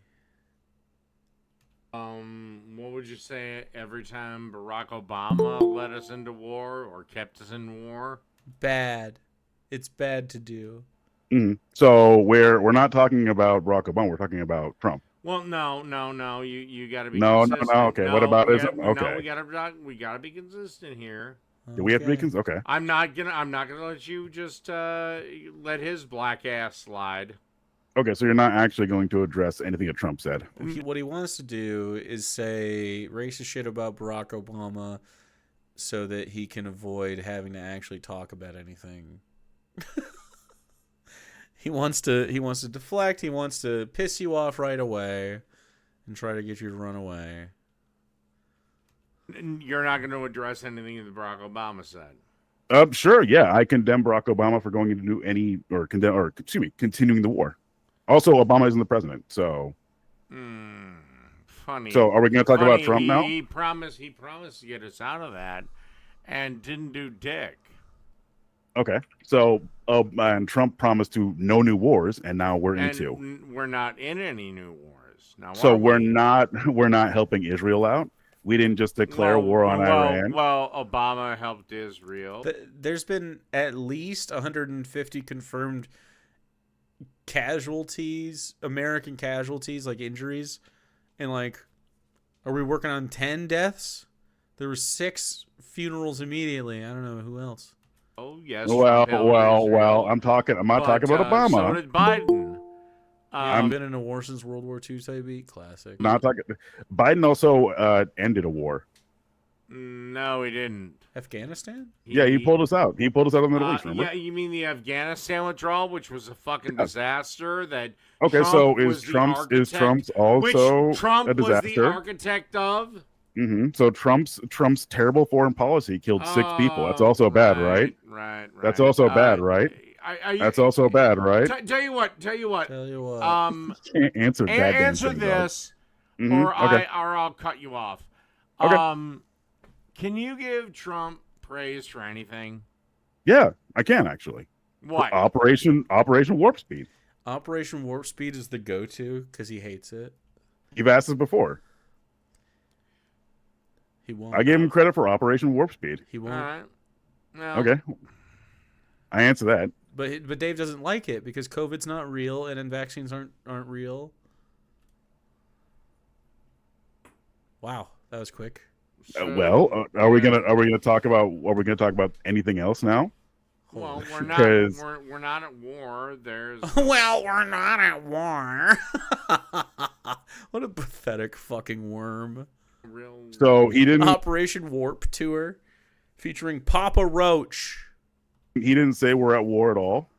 What would you say every time Barack Obama led us into war or kept us in war? Bad. It's bad to do. So we're not talking about Barack Obama. We're talking about Trump. Well, no. You got to be No. consistent. Okay. What about we ism? gotta- Okay. No, we gotta be consistent here. Do we have to be okay? I'm not gonna let you just let his black ass slide. Okay, so you're not actually going to address anything that Trump said. What he wants to do is say racist shit about Barack Obama so that he can avoid having to actually talk about anything. He wants to deflect, he wants to piss you off right away and try to get you to run away. You're not going to address anything that Barack Obama said. Sure, yeah, I condemn Barack Obama for going into continuing the war. Also, Obama isn't the president, so. Funny. So, are we going to talk about Trump now? He promised to get us out of that, and didn't do dick. Okay, so and Trump promised to no new wars, and now we're into. We're not in any new wars now. So we're not helping Israel out. We didn't just declare war on Iran. Well, Obama helped Israel. There's been at least 150 confirmed casualties, American casualties, like injuries, and are we working on 10 deaths? There were 6 funerals immediately. I don't know who else. Oh yes. Well. I'm not talking about Obama. So did Biden. I've been in a war since World War II type beat. Classic. Not talking. Biden also ended a war. No, he didn't. Afghanistan? He pulled us out. He pulled us out of the Middle East. Remember? Yeah, you mean the Afghanistan withdrawal, which was a fucking disaster. That okay. Trump so was Trump's also which Trump a disaster? was the architect of? So Trump's terrible foreign policy killed 6 people. That's also bad, right? Right. That's also bad, right? That's also bad, right? Tell you what. Can't answer that. Answer this, or I'll cut you off. Okay. Can you give Trump praise for anything? Yeah, I can actually. What? Operation Warp Speed. Operation Warp Speed is the go-to because he hates it. You've asked us before. He won't. I gave him credit for Operation Warp Speed. He won't. All right. No. Okay. I answer that. But Dave doesn't like it because COVID's not real and then vaccines aren't real. Wow, that was quick. Are we gonna talk about anything else now? Well, we're not at war. There's well, we're not at war. What a pathetic fucking worm. So he didn't. Operation Warp Tour, featuring Papa Roach. He didn't say we're at war at all.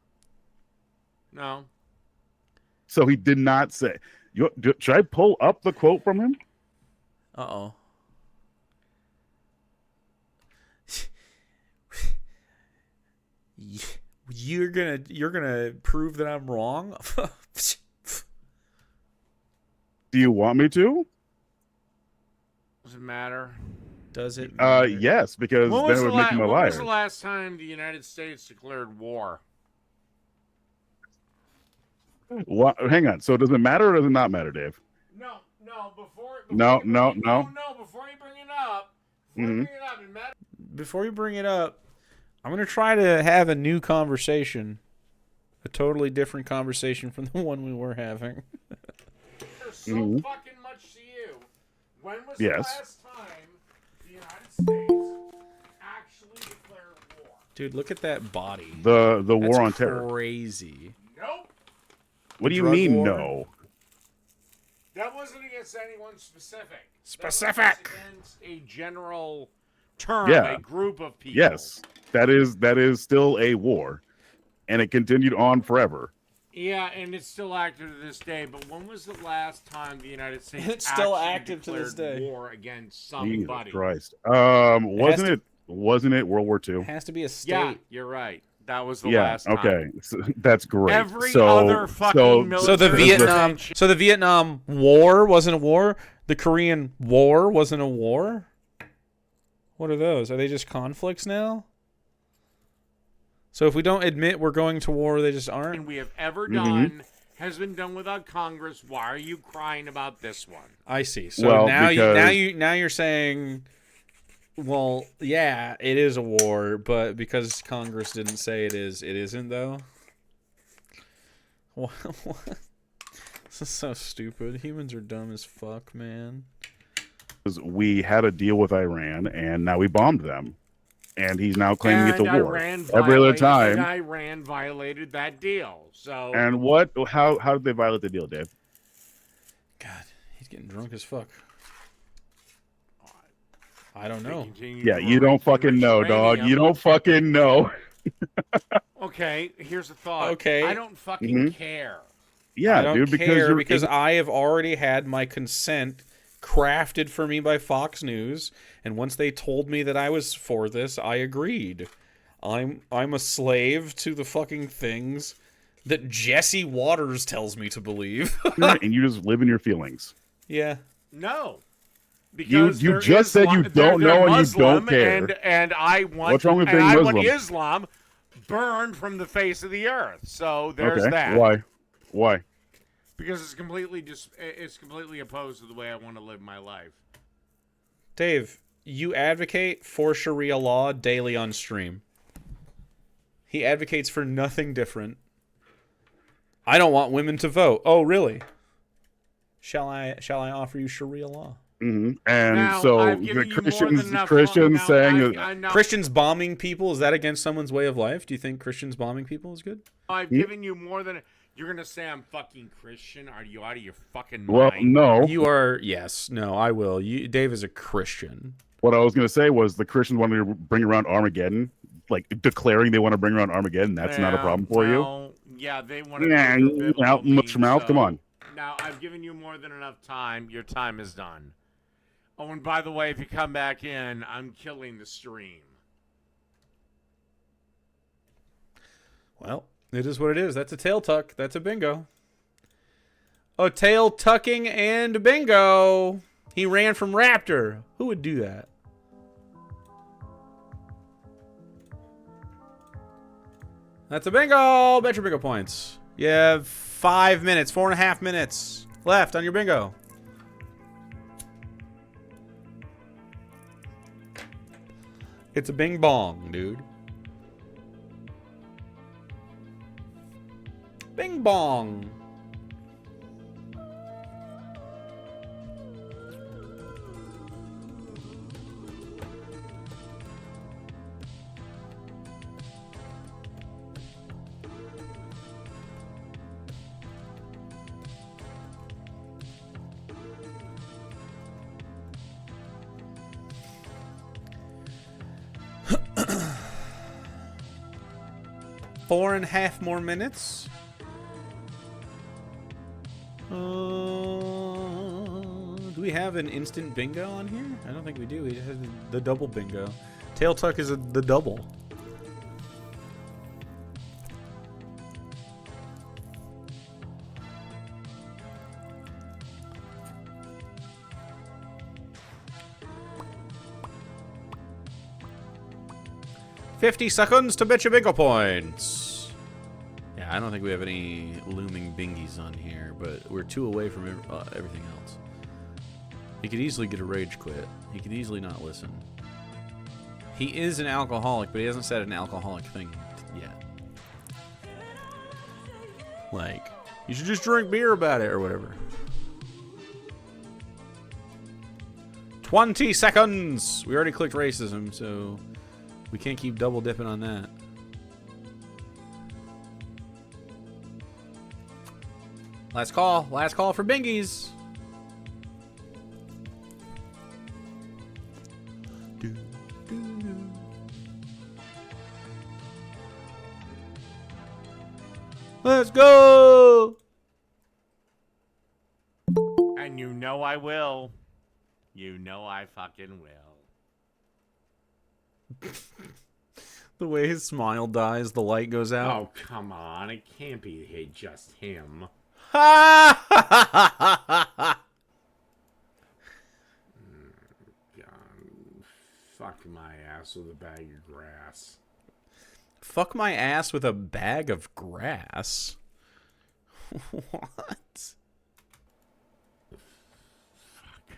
No. So he did not say. Should I pull up the quote from him? Uh-oh. You're gonna prove that I'm wrong? Do you want me to? Does it matter? Does it matter? Yes, because then it would make him a liar. When was the last time the United States declared war? What? Hang on. So does it matter or does it not matter, Dave? No. Before you bring it up. Before you bring it up, I'm gonna try to have a new conversation, a totally different conversation from the one we were having. There's so fucking much to you. When was the last time the United States actually declared war? Dude, look at that body. The war on terror. Crazy. Nope. What do you mean, no? That wasn't against anyone specific. Specific. That was against a general term, a group of people. Yes, that is still a war, and it continued on forever. Yeah, and it's still active to this day. But when was the last time the United States It's still actually active to this declared day. war against Jesus somebody? Christ. to- Wasn't it World War II? It has to be a state. Yeah, you're right. That was the Yeah. last time. Okay. So, that's great. Every other fucking military So the Vietnam, intervention- so the Vietnam War wasn't a war. The Korean War wasn't a war. What are those? Are they just conflicts now? So if we don't admit we're going to war, they just aren't. we have ever done has been done without Congress. Why are you crying about this one? I see. So Well, now because- you're saying, well, yeah, it is a war, but because Congress didn't say it is, it isn't though. What? This is so stupid. Humans are dumb as fuck, man. We had a deal with Iran, and now we bombed them. And he's now claiming it's a war. Every other time. And Iran violated that deal. So. And what? How did they violate the deal, Dave? God, he's getting drunk as fuck. I don't know. Yeah, you don't fucking know, dog. You don't fucking know. Okay, here's the thought. Okay. I don't fucking care. Yeah, I don't dude, care because because I have already had my consent crafted for me by Fox News, and once they told me that I was for this, I agreed. I'm a slave to the fucking things that Jesse Waters tells me to believe. and you just live in your feelings. Yeah. No. You Because just said you don't know and you don't care. And I want What's wrong with and being I Muslim? want Islam burned from the face of the earth. So there's Okay. that. Why? Because it's completely opposed to the way I want to live my life. Dave, you advocate for Sharia law daily on stream. He advocates for nothing different. I don't want women to vote. Oh, really? Shall I offer you Sharia law? Mm-hmm. And Now, so I've the given you more Christians than enough saying now, Christians bombing people, is that against someone's way of life? Do you think Christians bombing people is good? I've given you more than you're gonna say I'm fucking Christian. Are you out of your fucking mind? well, no. You are. Yes. No, I will. Dave is a Christian. What I was going to say was the Christians wanted to bring around Armageddon, like declaring they want to bring around Armageddon. That's not a problem for you. Yeah, they want to. Yeah, out much mouth. Come on. Now I've given you more than enough time. Your time is done. Oh, and by the way, if you come back in, I'm killing the stream. Well, it is what it is. That's a tail tuck. That's a bingo. A tail tucking and bingo. He ran from Raptor. Who would do that? That's a bingo. Bet your bingo points. You have 5 minutes, 4.5 minutes left on your bingo. It's a bing bong, dude. Bing bong. Four and a half more minutes. Do we have an instant bingo on here? I don't think we do. We have the double bingo. Tail tuck is the double. $50 seconds to bet your bingo points. Yeah, I don't think we have any looming bingies on here, but we're 2 away from everything else. He could easily get a rage quit. He could easily not listen. He is an alcoholic, but he hasn't said an alcoholic thing yet. Like, you should just drink beer about it or whatever. 20 seconds! We already clicked racism, so we can't keep double dipping on that. Last call for bingies. Let's go. And you know I will. You know I fucking will. The way his smile dies, the light goes out. Oh, come on. It can't be just him. God. Fuck my ass with a bag of grass. Fuck my ass with a bag of grass. What? Fuck.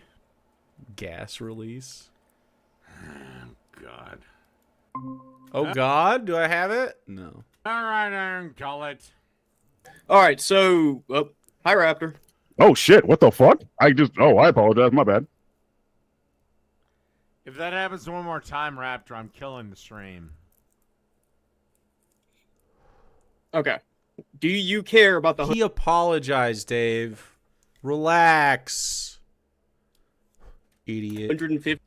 Gas release. God. Oh God, do I have it? No. All right, Iron Gullet. All right, so hi Raptor. Oh shit! What the fuck? I apologize. My bad. If that happens one more time, Raptor, I'm killing the stream. Okay. Do you care about the? He apologized, Dave. Relax. Idiot. 150.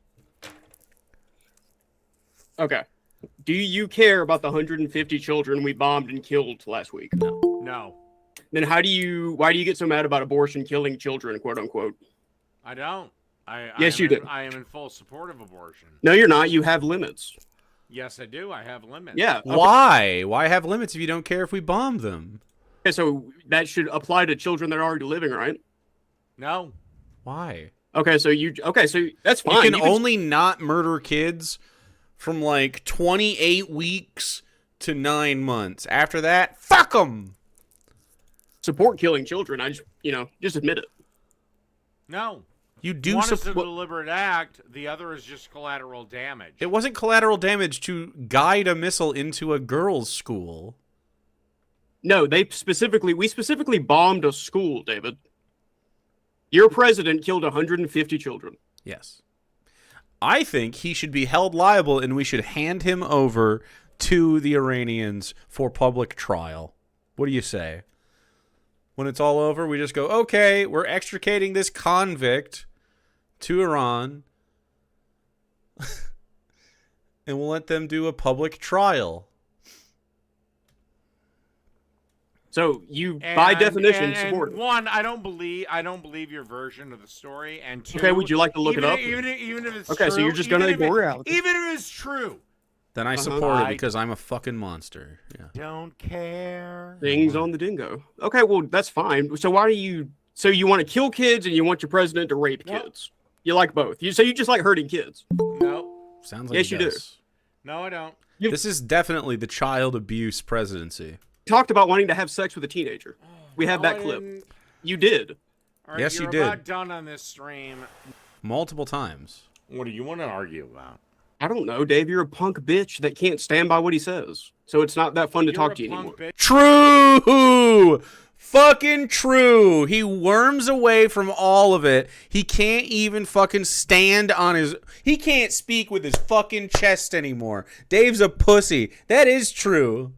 Okay. Do you care about the 150 children we bombed and killed last week? No. Then why do you get so mad about abortion killing children, quote unquote? I don't. Yes, you do. I am in full support of abortion. No, you're not. You have limits. Yes, I do. I have limits. Yeah. Okay. Why? Why have limits if you don't care if we bomb them? Okay, so that should apply to children that are already living, right? No. Why? Okay, so that's fine. You can only not murder kids from like 28 weeks to 9 months. After that, fuck them. Support killing children. I just admit it. No. You do One is a deliberate act. The other is just collateral damage. It wasn't collateral damage to guide a missile into a girls' school. No, we specifically bombed a school, David. Your president killed 150 children. Yes. I think he should be held liable and we should hand him over to the Iranians for public trial. What do you say? When it's all over, we just go, okay, we're extricating this convict to Iran and we'll let them do a public trial. So by definition, support. One, I don't believe your version of the story, and two, okay, would you like to look it up? Even if it's okay, true, so you're just gonna ignore reality. Even if it's true, then I support it because I'm a fucking monster. Yeah. Don't care. Things on the Dingo. Okay, well that's fine. So why do you? So you want to kill kids and you want your president to rape kids? You like both. You just like hurting kids. No. Sounds like yes, you do. No, I don't. This is definitely the child abuse presidency. Talked about wanting to have sex with a teenager. We have that clip. You did. All right, yes, you you're did. about done on this stream. Multiple times. What do you want to argue about? I don't know, Dave. You're a punk bitch that can't stand by what he says. So it's not that fun to talk to you anymore. True! Fucking true. He worms away from all of it. He can't even fucking stand on his... He can't speak with his fucking chest anymore. Dave's a pussy. That is true.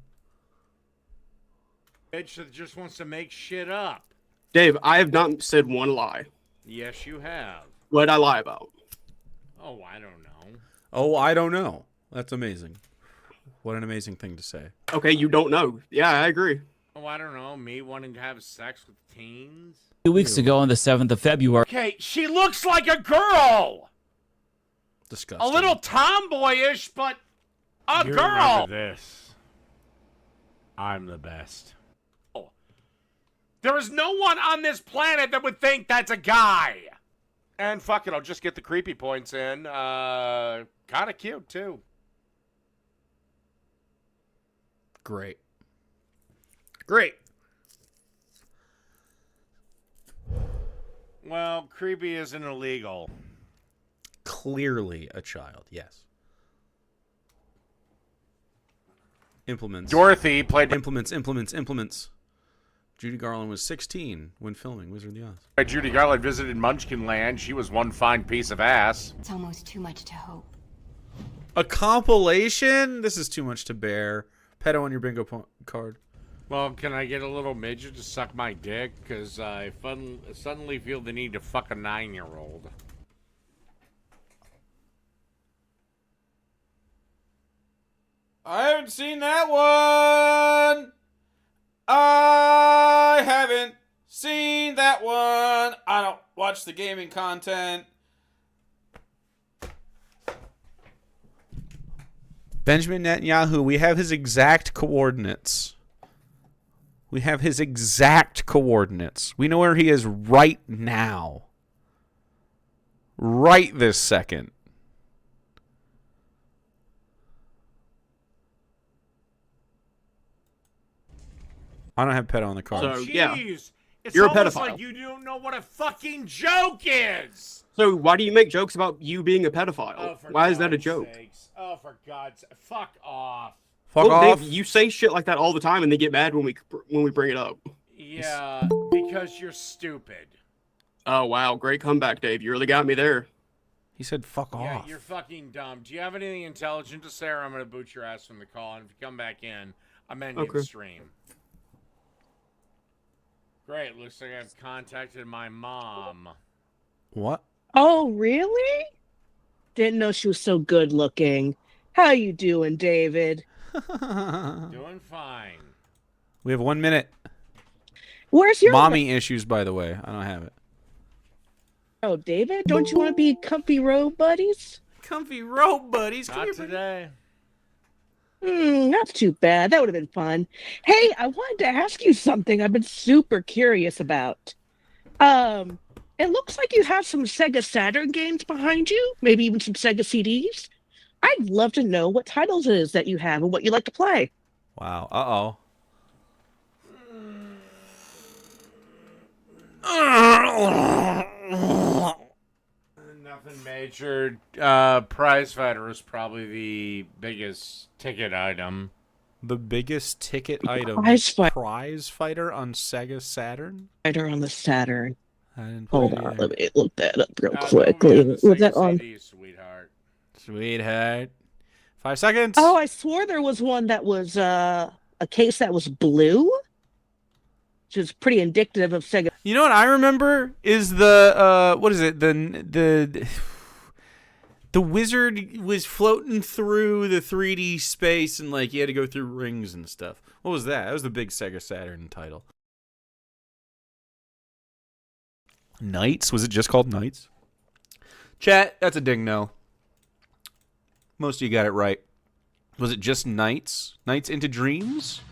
Bitch that just wants to make shit up. Dave, I have not said one lie. Yes, you have. What did I lie about? Oh, I don't know. Oh, I don't know. That's amazing. What an amazing thing to say. Okay, you don't know. Yeah, I agree. Oh, I don't know. Me wanting to have sex with teens? 2 weeks ago on the 7th of February. Okay, she looks like a girl! Disgusting. A little tomboyish, but a You girl! remember this. I'm the best. There is no one on this planet that would think that's a guy. And fuck it, I'll just get the creepy points in. Kind of cute, too. Great. Great. Well, creepy isn't illegal. Clearly a child, yes. Implements. Dorothy played... Implements. Judy Garland was 16 when filming Wizard of the Oz. Judy Garland visited Munchkin Land. She was one fine piece of ass. It's almost too much to hope. A compilation? This is too much to bear. Pedo on your bingo card. Well, can I get a little midget to suck my dick? Because I suddenly feel the need to fuck a 9-year-old. I haven't seen that one! watch the gaming content. Benjamin Netanyahu, we have his exact coordinates. We have his exact coordinates. We know where he is right now. Right this second. I don't have pedo on the card. So, yeah. It's You're a almost pedophile. like you don't know what a fucking joke is. So why do you make jokes about you being a pedophile? Oh, for Why is that a God's joke? sakes. Oh, for God's sake. Fuck off. Fuck off. Dave, you say shit like that all the time, and they get mad when we bring it up. Yeah, because you're stupid. Oh wow, great comeback, Dave. You really got me there. He said fuck Yeah, off. you're fucking dumb. Do you have anything intelligent to say, or I'm going to boot your ass from the call, and if you come back in, I'm ending the stream. Great, looks like I've contacted my mom. What? Oh, really? Didn't know she was so good looking. How you doing, David? Doing fine. We have 1 minute. Where's your mommy issues, by the way? I don't have it. Oh, David, don't you want to be comfy robe buddies? Comfy robe buddies? Not today. Not too bad. That would have been fun. Hey, I wanted to ask you something I've been super curious about. It looks like you have some Sega Saturn games behind you, maybe even some Sega CDs. I'd love to know what titles it is that you have and what you like to play. Wow. Uh-oh. Nothing major. Prize Fighter is probably the biggest ticket item. The biggest ticket item. Prize Fighter on Sega Saturn? Fighter on the Saturn. I didn't play Hold it on, either. let me look that up real quickly. Was that on? CD, sweetheart. Sweetheart. 5 seconds. Oh, I swore there was one that was a case that was blue, which is pretty indicative of Sega. You know what I remember is the what is it? The wizard was floating through the 3D space and like he had to go through rings and stuff. What was that? That was the big Sega Saturn title. Knights? Was it just called Knights? Chat, that's a ding no. Most of you got it right. Was it just Knights? Knights into Dreams?